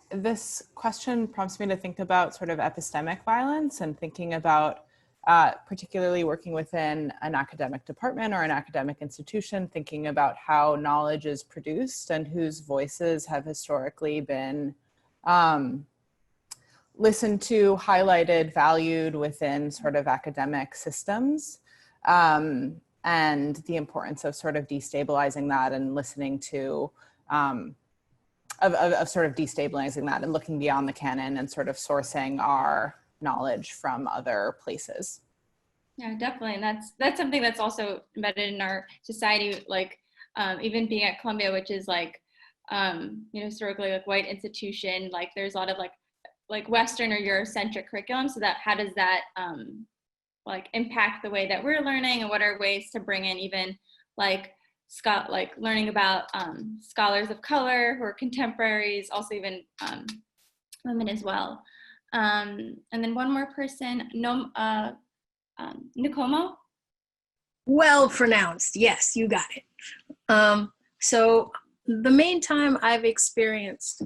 This question prompts me to think about sort of epistemic violence, and thinking about particularly working within an academic department or an academic institution, thinking about how knowledge is produced and whose voices have historically been listened to, highlighted, valued within sort of academic systems, and the importance of sort of destabilizing that and listening to of sort of destabilizing that and looking beyond the canon and sort of sourcing our knowledge from other places. Yeah, definitely. And that's something that's also embedded in our society, like even being at Columbia, which is like, historically like white institution, like there's a lot of like Western or Eurocentric curriculum. So that how does that like impact the way that we're learning, and what are ways to bring in even like learning about scholars of color who are contemporaries, also even women as well. And then one more person, Nkomo? Well pronounced, yes, you got it. So the main time I've experienced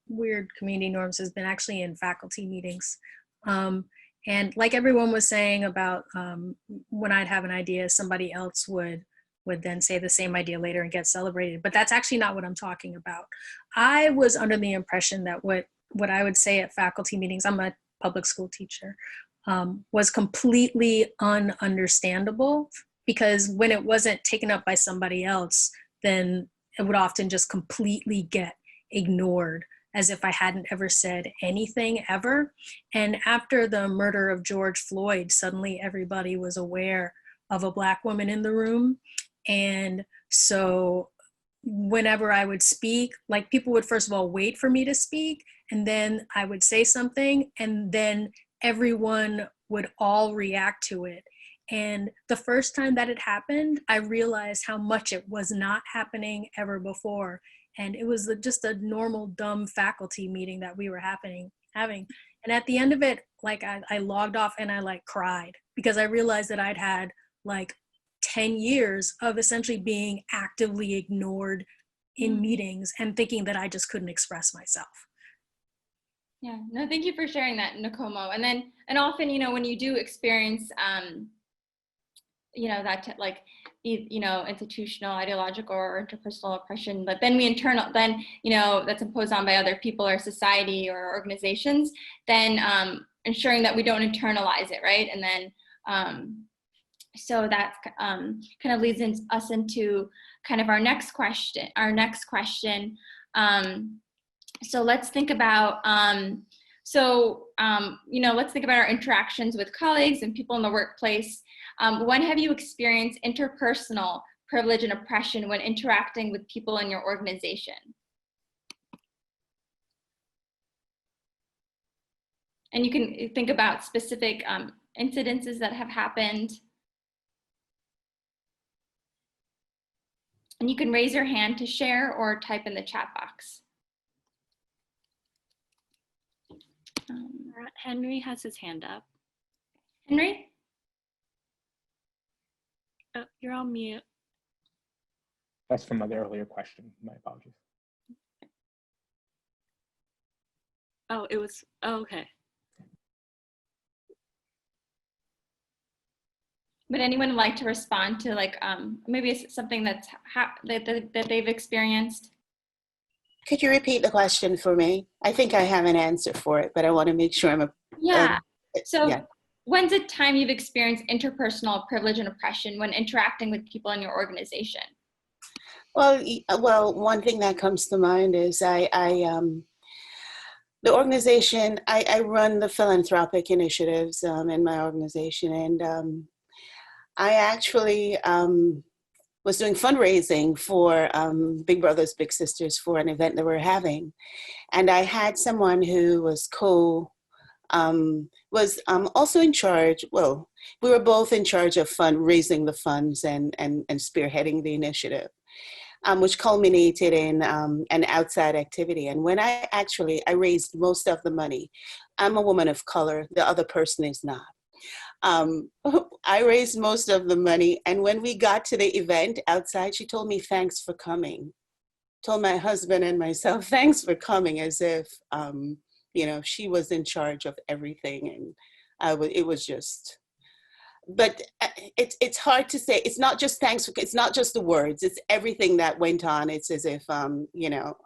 weird community norms has been actually in faculty meetings. And like everyone was saying about when I'd have an idea, somebody else would then say the same idea later and get celebrated. But that's actually not what I'm talking about. I was under the impression that what I would say at faculty meetings, I'm a public school teacher, was completely ununderstandable, because when it wasn't taken up by somebody else, then it would often just completely get ignored, as if I hadn't ever said anything ever. And after the murder of George Floyd, suddenly everybody was aware of a Black woman in the room. And so whenever I would speak, like people would first of all wait for me to speak, and then I would say something, and then everyone would all react to it. And the first time that it happened, I realized how much it was not happening ever before. And it was just a normal dumb faculty meeting that we were having. And at the end of it, like I logged off and I like cried, because I realized that I'd had like 10 years of essentially being actively ignored in meetings and thinking that I just couldn't express myself. Yeah, no, thank you for sharing that, Nakomo. And often, you know, when you do experience, you know, that like, you know, institutional, ideological, or interpersonal oppression, but then you know, that's imposed on by other people or society or organizations, then ensuring that we don't internalize it, right? And then, so that kind of leads us into kind of our next question. So let's think about, you know, let's think about our interactions with colleagues and people in the workplace. When have you experienced interpersonal privilege and oppression when interacting with people in your organization? And you can think about specific incidences that have happened. And you can raise your hand to share or type in the chat box. Henry has his hand up. Henry? Oh, you're on mute. That's from the earlier question. My apologies. Oh, it was, oh, okay. Would anyone like to respond to like maybe it's something that's that they've experienced? Could you repeat the question for me? I think I have an answer for it, but I want to make sure I'm when's the time you've experienced interpersonal privilege and oppression when interacting with people in your organization? Well, one thing that comes to mind is the organization, I run the philanthropic initiatives in my organization, and I actually was doing fundraising for Big Brothers Big Sisters for an event that we're having. And I had someone who was also in charge, well, we were both in charge of raising the funds and spearheading the initiative, which culminated in an outside activity. And when I raised most of the money. I'm a woman of color, the other person is not. I raised most of the money, and when we got to the event outside, she told me, "Thanks for coming." Told my husband and myself, "Thanks for coming," as if you know, she was in charge of everything, and it was just. But it's hard to say. It's not just thanks. It's not just the words. It's everything that went on. It's as if you know,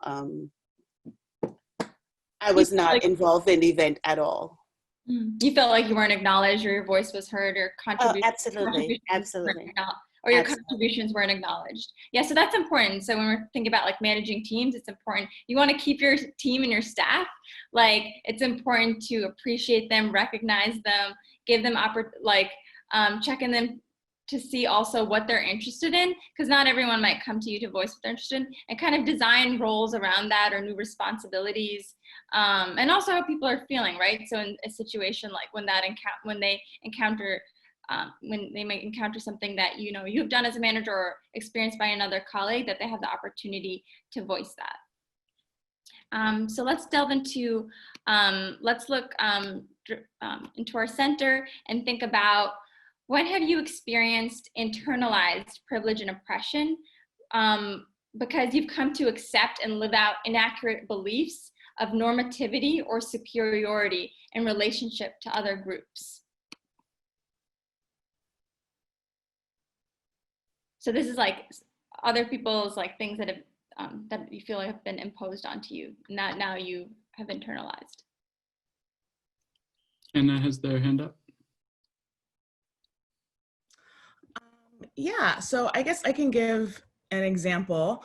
I was not involved in the event at all. You felt like you weren't acknowledged, or your voice was heard, or absolutely. Or your contributions weren't acknowledged. Yeah, so that's important. So when we're thinking about like managing teams, it's important. You want to keep your team and your staff. Like, it's important to appreciate them, recognize them, give them check in them to see also what they're interested in, because not everyone might come to you to voice what they're interested in, and kind of design roles around that or new responsibilities, and also how people are feeling, right? So in a situation like when they might encounter something that, you know, you've done as a manager or experienced by another colleague, that they have the opportunity to voice that. So let's delve into, let's look into our center and think about, when have you experienced internalized privilege and oppression because you've come to accept and live out inaccurate beliefs of normativity or superiority in relationship to other groups? So this is like other people's like things that have that you feel like have been imposed onto you, not now you have internalized. Anna has their hand up. Yeah, so I guess I can give an example.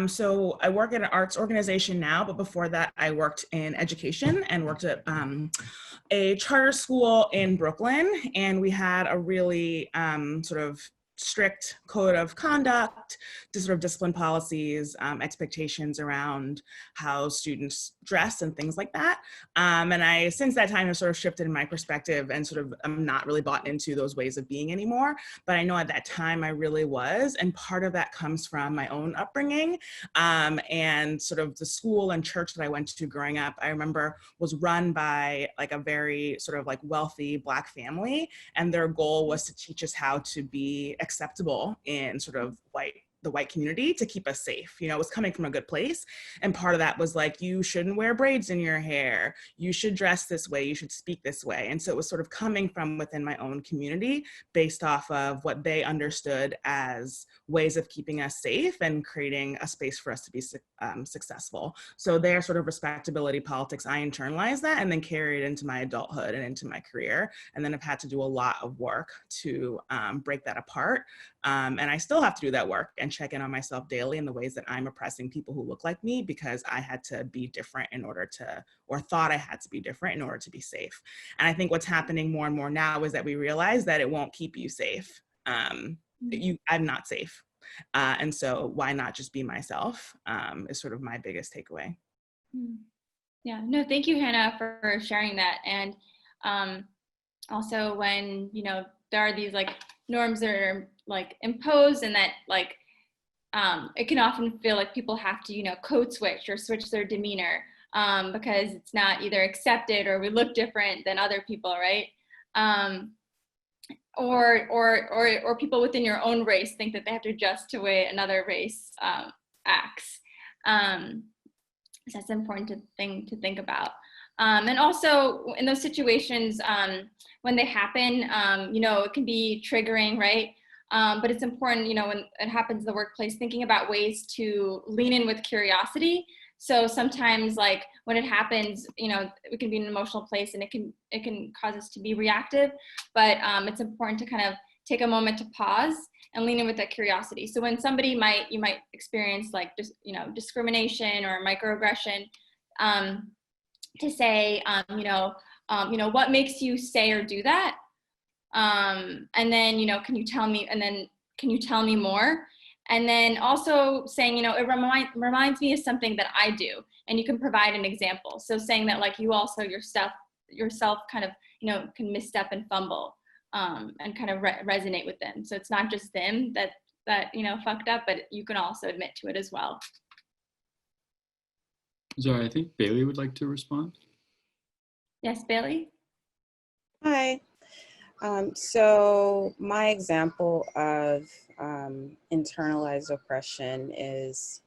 So I work at an arts organization now, but before that I worked in education and worked at a charter school in Brooklyn. And we had a really sort of strict code of conduct, to sort of discipline policies, expectations around how students dress and things like that. And I, since that time, have sort of shifted in my perspective and sort of I'm not really bought into those ways of being anymore. But I know at that time I really was. And part of that comes from my own upbringing and sort of the school and church that I went to growing up. I remember was run by like a very sort of like wealthy Black family. And their goal was to teach us how to be acceptable in sort of the white community to keep us safe. You know, it was coming from a good place. And part of that was like, you shouldn't wear braids in your hair. You should dress this way. You should speak this way. And so it was sort of coming from within my own community based off of what they understood as ways of keeping us safe and creating a space for us to be successful. So their sort of respectability politics, I internalized that and then carried into my adulthood and into my career. And then I've had to do a lot of work to break that apart. And I still have to do that work and check in on myself daily in the ways that I'm oppressing people who look like me because I had to be different in order to, or thought I had to be different in order to be safe. And I think what's happening more and more now is that we realize that it won't keep you safe. I'm not safe. And so why not just be myself is sort of my biggest takeaway. Yeah, no, thank you, Hannah, for sharing that. And also when, you know, there are these like norms that are like imposed and that like, it can often feel like people have to, you know, code switch or switch their demeanor because it's not either accepted or we look different than other people, right? Or people within your own race think that they have to adjust to the way another race acts. So that's an important thing to think about. And also in those situations, when they happen, you know, it can be triggering, right? But it's important, you know, when it happens in the workplace, thinking about ways to lean in with curiosity. So sometimes like when it happens, you know, we can be in an emotional place and it can cause us to be reactive, but it's important to kind of take a moment to pause and lean in with that curiosity. So when somebody you might experience like just, you know, discrimination or microaggression, to say, you know, what makes you say or do that? And then, you know, can you tell me more? And then also saying, you know, it reminds me of something that I do, and you can provide an example. So saying that like you also yourself kind of, you know, can misstep and fumble and kind of resonate with them. So it's not just them that, you know, fucked up, but you can also admit to it as well. Sorry, I think Bailey would like to respond. Yes, Bailey? Hi. So my example of internalized oppression is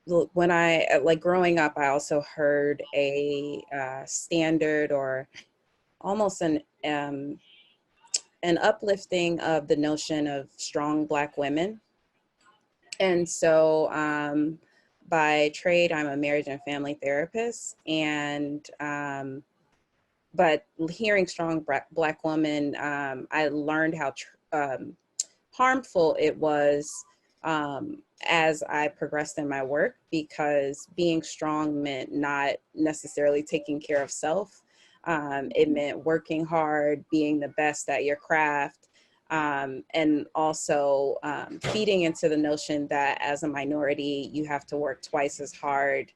when growing up, I also heard a standard or almost an uplifting of the notion of strong Black women. And so by trade, I'm a marriage and family therapist, and but hearing strong Black women, I learned how harmful it was as I progressed in my work, because being strong meant not necessarily taking care of self. It meant working hard, being the best at your craft, and also feeding into the notion that as a minority, you have to work twice as hard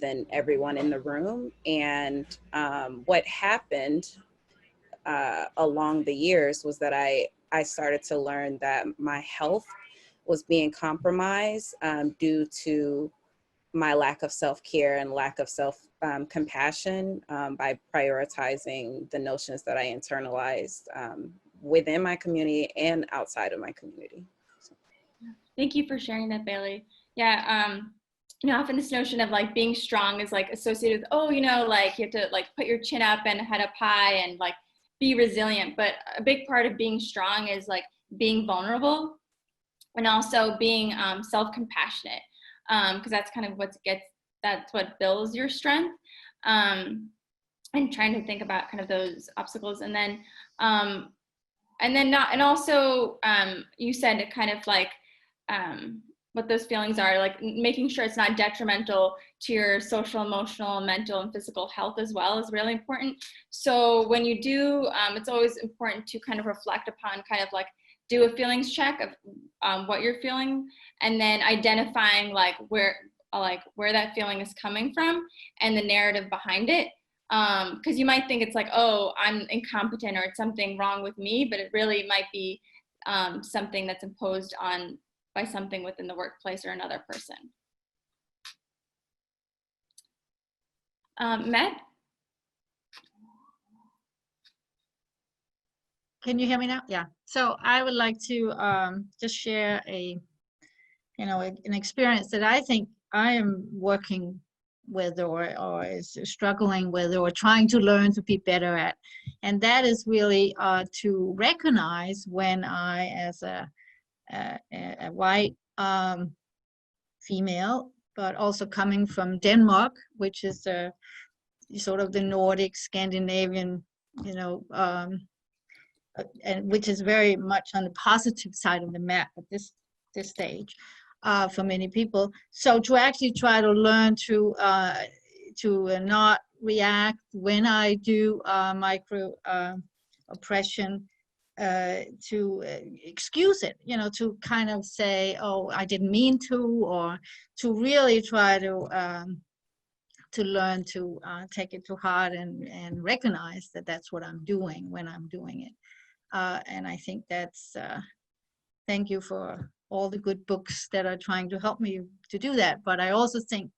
than everyone in the room. And what happened along the years was that I started to learn that my health was being compromised due to my lack of self-care and lack of self-compassion by prioritizing the notions that I internalized within my community and outside of my community. Thank you for sharing that, Bailey. Yeah, you know, often this notion of like being strong is like associated with, oh, you know, like you have to like put your chin up and head up high and like be resilient. But a big part of being strong is like being vulnerable and also being self-compassionate, because that's kind of that's what builds your strength. And trying to think about kind of those obstacles, and then also you said it kind of like what those feelings are, like making sure it's not detrimental to your social, emotional, mental, and physical health as well is really important. So when you do, it's always important to kind of reflect upon kind of like do a feelings check of what you're feeling, and then identifying like where that feeling is coming from and the narrative behind it. Because you might think it's like, oh, I'm incompetent or it's something wrong with me, but it really might be something that's imposed on by something within the workplace or another person. Matt? Can you hear me now? Yeah. So I would like to just share an experience that I think I am working with or is struggling with or trying to learn to be better at. And that is really to recognize when I, as a white female, but also coming from Denmark, which is sort of the Nordic, Scandinavian, and which is very much on the positive side of the map at this stage for many people. So to actually try to learn to not react when I do micro oppression, to excuse it, to kind of say, oh, I didn't mean to, or to really try to learn to take it to heart and recognize that that's what I'm doing when I'm doing it. And I think that's, thank you for all the good books that are trying to help me to do that. But I also think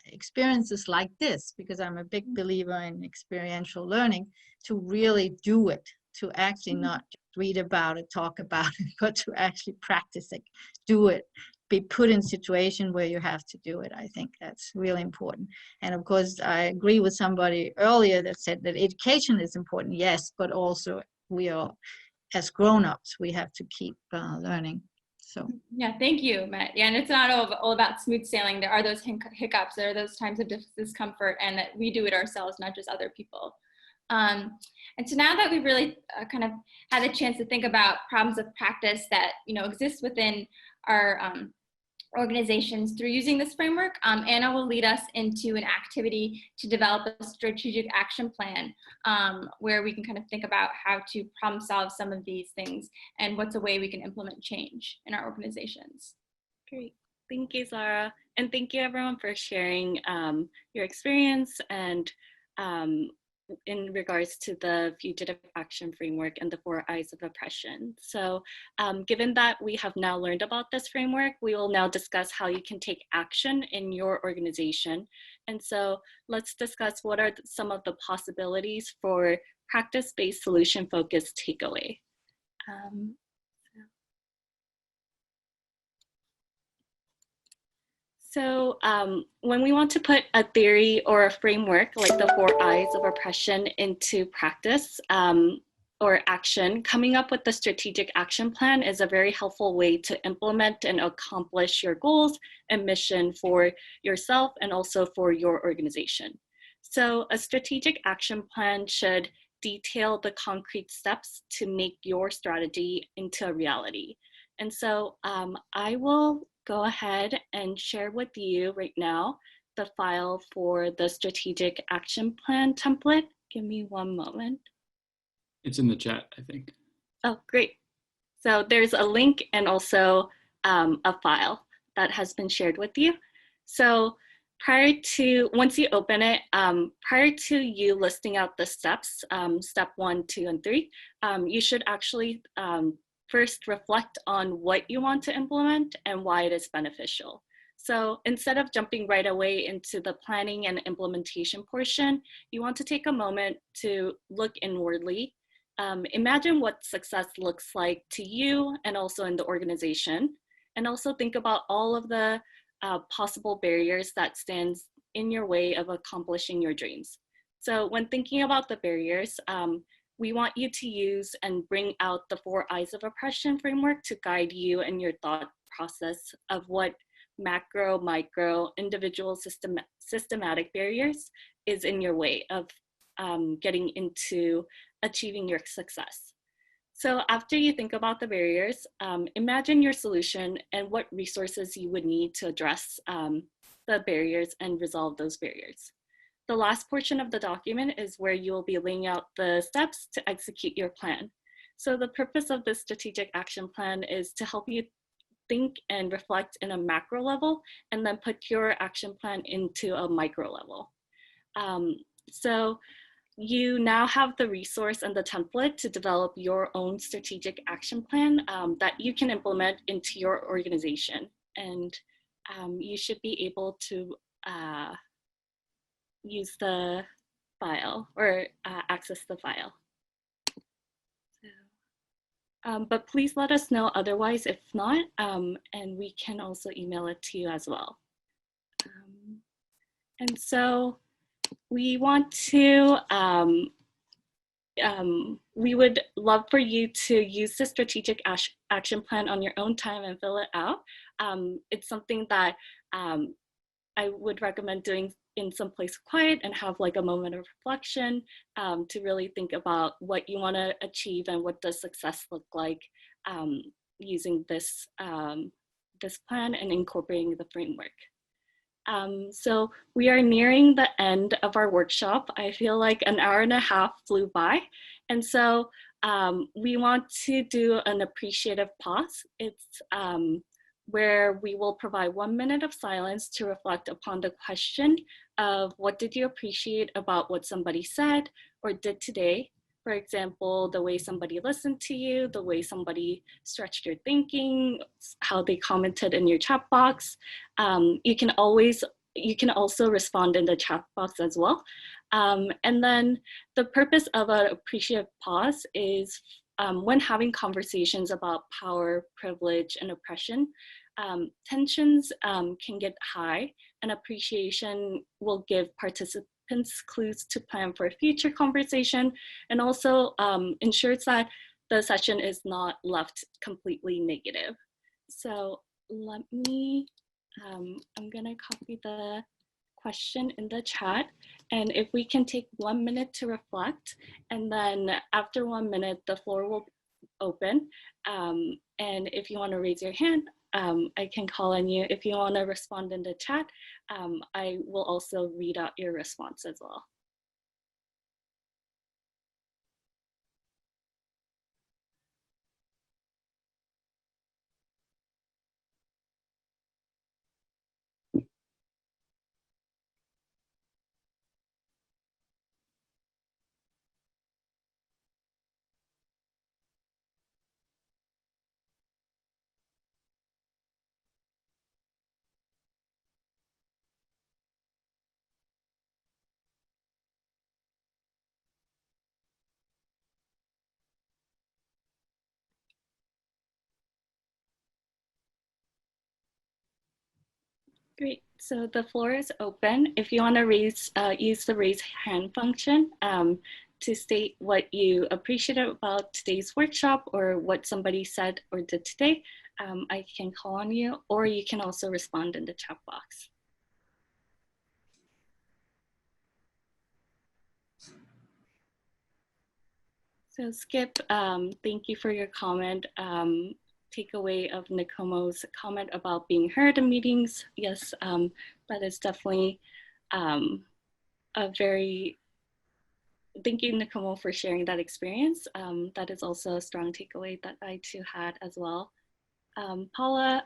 experiences like this, because I'm a big believer in experiential learning, to really do it, to actually not just read about it, talk about it, but to actually practice it, do it, be put in a situation where you have to do it. I think that's really important. And of course, I agree with somebody earlier that said that education is important, yes, but also we are, as grown-ups, we have to keep learning. So yeah, thank you, Matt. Yeah, and it's not all about smooth sailing. There are those hiccups, there are those times of discomfort, and that we do it ourselves, not just other people. And so now that we've really kind of had a chance to think about problems of practice that exist within our organizations through using this framework, Anna will lead us into an activity to develop a strategic action plan where we can kind of think about how to problem solve some of these things and what's a way we can implement change in our organizations. Great. Thank you, Zara. And thank you everyone for sharing your experience and in regards to the Fugitive Action Framework and the 4 Eyes of Oppression. So given that we have now learned about this framework, we will now discuss how you can take action in your organization. And so let's discuss what are some of the possibilities for practice-based solution-focused takeaway. So when we want to put a theory or a framework like the 4 Eyes of Oppression into practice or action, coming up with the strategic action plan is a very helpful way to implement and accomplish your goals and mission for yourself and also for your organization. So a strategic action plan should detail the concrete steps to make your strategy into a reality. And so I will go ahead and share with you right now the file for the strategic action plan template. Give me one moment. It's in the chat, I think. Oh, great. So there's a link and also a file that has been shared with you. So once you open it, prior to you listing out the steps, step 1, 2, and 3, you should actually first reflect on what you want to implement and why it is beneficial. So instead of jumping right away into the planning and implementation portion, you want to take a moment to look inwardly. Imagine what success looks like to you and also in the organization. And also think about all of the possible barriers that stands in your way of accomplishing your dreams. So when thinking about the barriers, we want you to use and bring out the 4 Eyes of Oppression framework to guide you in your thought process of what macro, micro, individual systematic barriers is in your way of getting into achieving your success. So after you think about the barriers, imagine your solution and what resources you would need to address the barriers and resolve those barriers. The last portion of the document is where you will be laying out the steps to execute your plan. So the purpose of this strategic action plan is to help you think and reflect in a macro level, and then put your action plan into a micro level. So you now have the resource and the template to develop your own strategic action plan that you can implement into your organization. And you should be able to use the file or access the file. But please let us know otherwise if not, and we can also email it to you as well. And so we want to, we would love for you to use the strategic action plan on your own time and fill it out. It's something that I would recommend doing in some place quiet and have like a moment of reflection to really think about what you want to achieve and what does success look like using this, this plan and incorporating the framework. So we are nearing the end of our workshop. I feel like an hour and a half flew by. And so we want to do an appreciative pause. It's where we will provide 1 minute of silence to reflect upon the question of what did you appreciate about what somebody said or did today. For example, the way somebody listened to you, the way somebody stretched your thinking, how they commented in your chat box. You can also respond in the chat box as well. And then the purpose of an appreciative pause is when having conversations about power, privilege, and oppression, tensions can get high, and appreciation will give participants clues to plan for a future conversation, and also ensures that the session is not left completely negative. So let me, I'm gonna copy the question in the chat, and if we can take 1 minute to reflect, and then after 1 minute, the floor will open. And if you wanna raise your hand, I can call on you. If you wanna respond in the chat, I will also read out your response as well. Great, so the floor is open. If you want to use the raise hand function to state what you appreciated about today's workshop or what somebody said or did today, I can call on you, or you can also respond in the chat box. So Skip, thank you for your comment. Takeaway of Nikomo's comment about being heard in meetings. Yes, that is definitely a very, thank you Nikomo for sharing that experience. That is also a strong takeaway that I too had as well. Paula,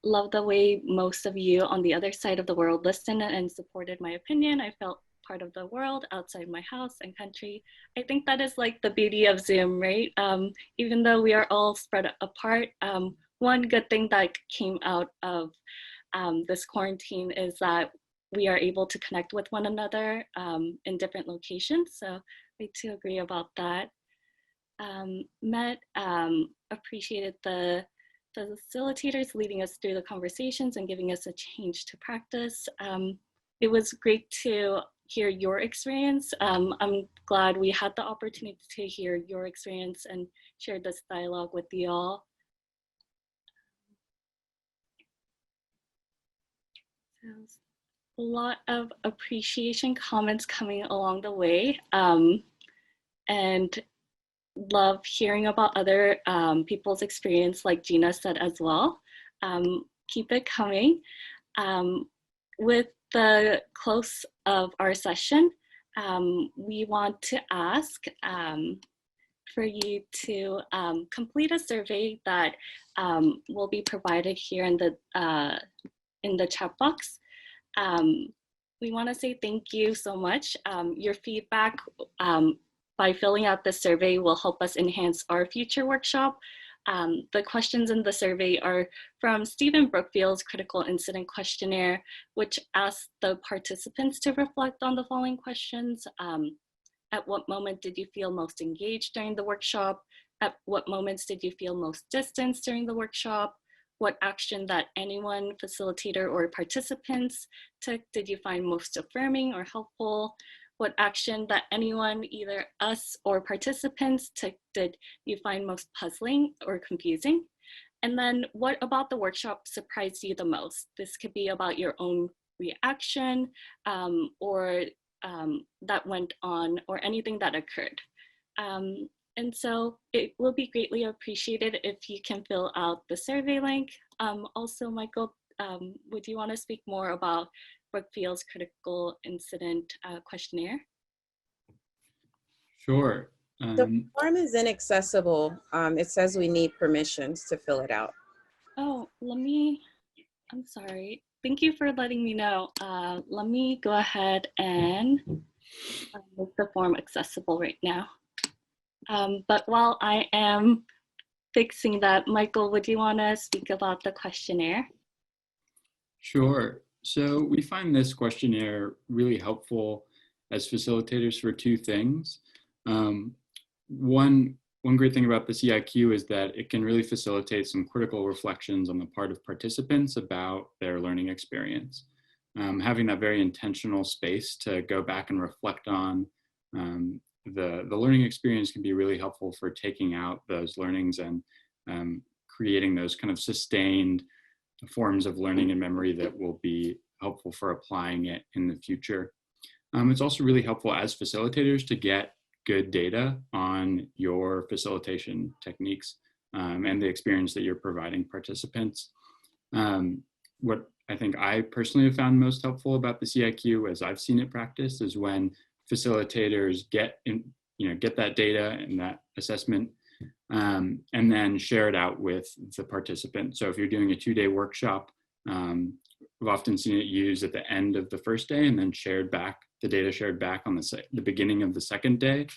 love the way most of you on the other side of the world listened and supported my opinion. I felt part of the world outside my house and country. I think that is like the beauty of Zoom, right? Even though we are all spread apart, one good thing that came out of this quarantine is that we are able to connect with one another in different locations. So I too agree about that. Met, appreciated the facilitators leading us through the conversations and giving us a change to practice. It was great to hear your experience. I'm glad we had the opportunity to hear your experience and share this dialogue with you all. A lot of appreciation comments coming along the way, and love hearing about other people's experience, like Gina said as well. Keep it coming. With the close of our session, we want to ask for you to complete a survey that will be provided here in the chat box. We want to say thank you so much. Your feedback by filling out the survey will help us enhance our future workshop. The questions in the survey are from Stephen Brookfield's Critical Incident Questionnaire, which asks the participants to reflect on the following questions. At what moment did you feel most engaged during the workshop? At what moments did you feel most distanced during the workshop? What action that anyone, facilitator, or participants took did you find most affirming or helpful? What action that anyone, either us or participants, took did you find most puzzling or confusing? And then what about the workshop surprised you the most? This could be about your own reaction or that went on, or anything that occurred. And so it will be greatly appreciated if you can fill out the survey link. Also, Michael, would you want to speak more about Brookfield's Critical Incident Questionnaire? Sure. The form is inaccessible. It says we need permissions to fill it out. Oh, I'm sorry. Thank you for letting me know. Let me go ahead and make the form accessible right now. But while I am fixing that, Michael, would you want to speak about the questionnaire? Sure. So we find this questionnaire really helpful as facilitators for two things. One great thing about the CIQ is that it can really facilitate some critical reflections on the part of participants about their learning experience. Having that very intentional space to go back and reflect on the learning experience can be really helpful for taking out those learnings and creating those kind of sustained forms of learning and memory that will be helpful for applying it in the future. It's also really helpful as facilitators to get good data on your facilitation techniques and the experience that you're providing participants. What I think I personally have found most helpful about the CIQ as I've seen it practiced is when facilitators get that data and that assessment and then share it out with the participant. So if you're doing a 2-day workshop, we've often seen it used at the end of the first day and then the data shared back on the beginning of the second day,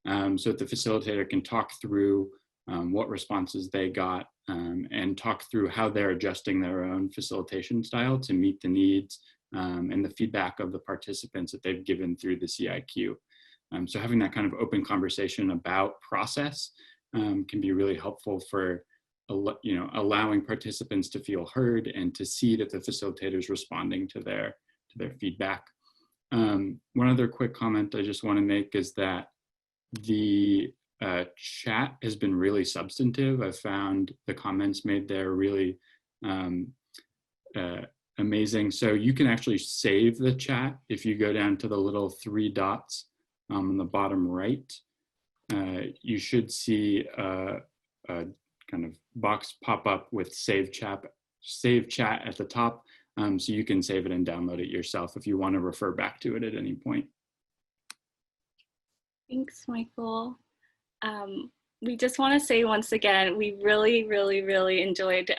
so that the facilitator can talk through what responses they got and talk through how they're adjusting their own facilitation style to meet the needs and the feedback of the participants that they've given through the CIQ. So having that kind of open conversation about process can be really helpful for allowing participants to feel heard and to see that the facilitator is responding to their feedback. One other quick comment I just want to make is that the chat has been really substantive. I've found the comments made there really amazing. So you can actually save the chat if you go down to the little 3 dots on the bottom right. You should see a kind of box pop up with save chat at the top. So you can save it and download it yourself if you want to refer back to it at any point. Thanks, Michael. We just want to say once again, we really, really, really enjoyed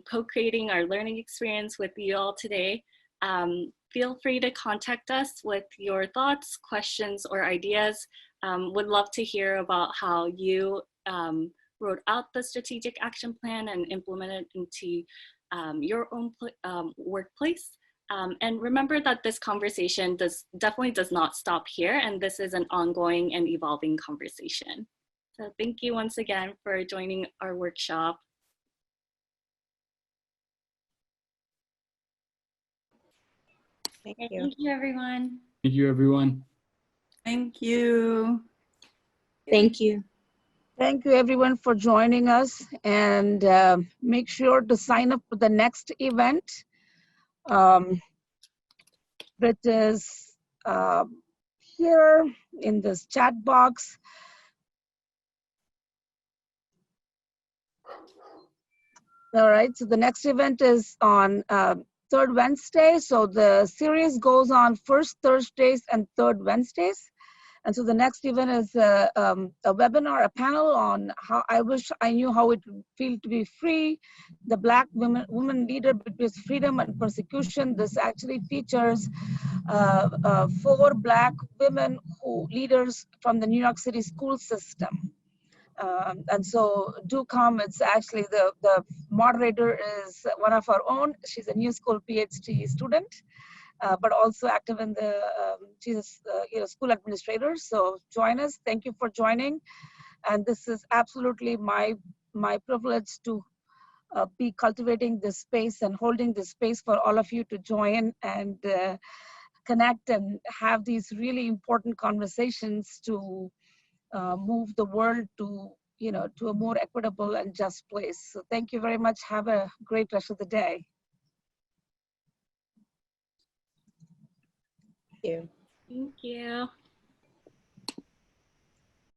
co-creating our learning experience with you all today. Feel free to contact us with your thoughts, questions, or ideas. Would love to hear about how you wrote out the strategic action plan and implemented it into your own workplace. And remember that this conversation definitely does not stop here, and this is an ongoing and evolving conversation. So thank you once again for joining our workshop. Thank you. Thank you, everyone. Thank you, everyone. Thank you. Thank you. Thank you, everyone, for joining us. And make sure to sign up for the next event. That is here in this chat box. All right, so the next event is on 3rd Wednesday. So the series goes on first Thursdays and 3rd Wednesdays. And so the next event is a webinar, a panel on how I wish I knew how it would feel to be free, the Black woman leader between freedom and persecution. This actually features 4 Black women leaders from the New York City school system. And so do come. It's actually the moderator is one of our own. She's a New School PhD student. But also active in the she's school administrator. So join us. Thank you for joining. And this is absolutely my privilege to be cultivating this space and holding this space for all of you to join and connect and have these really important conversations to move the world to to a more equitable and just place. So thank you very much. Have a great rest of the day. Thank you. Thank you.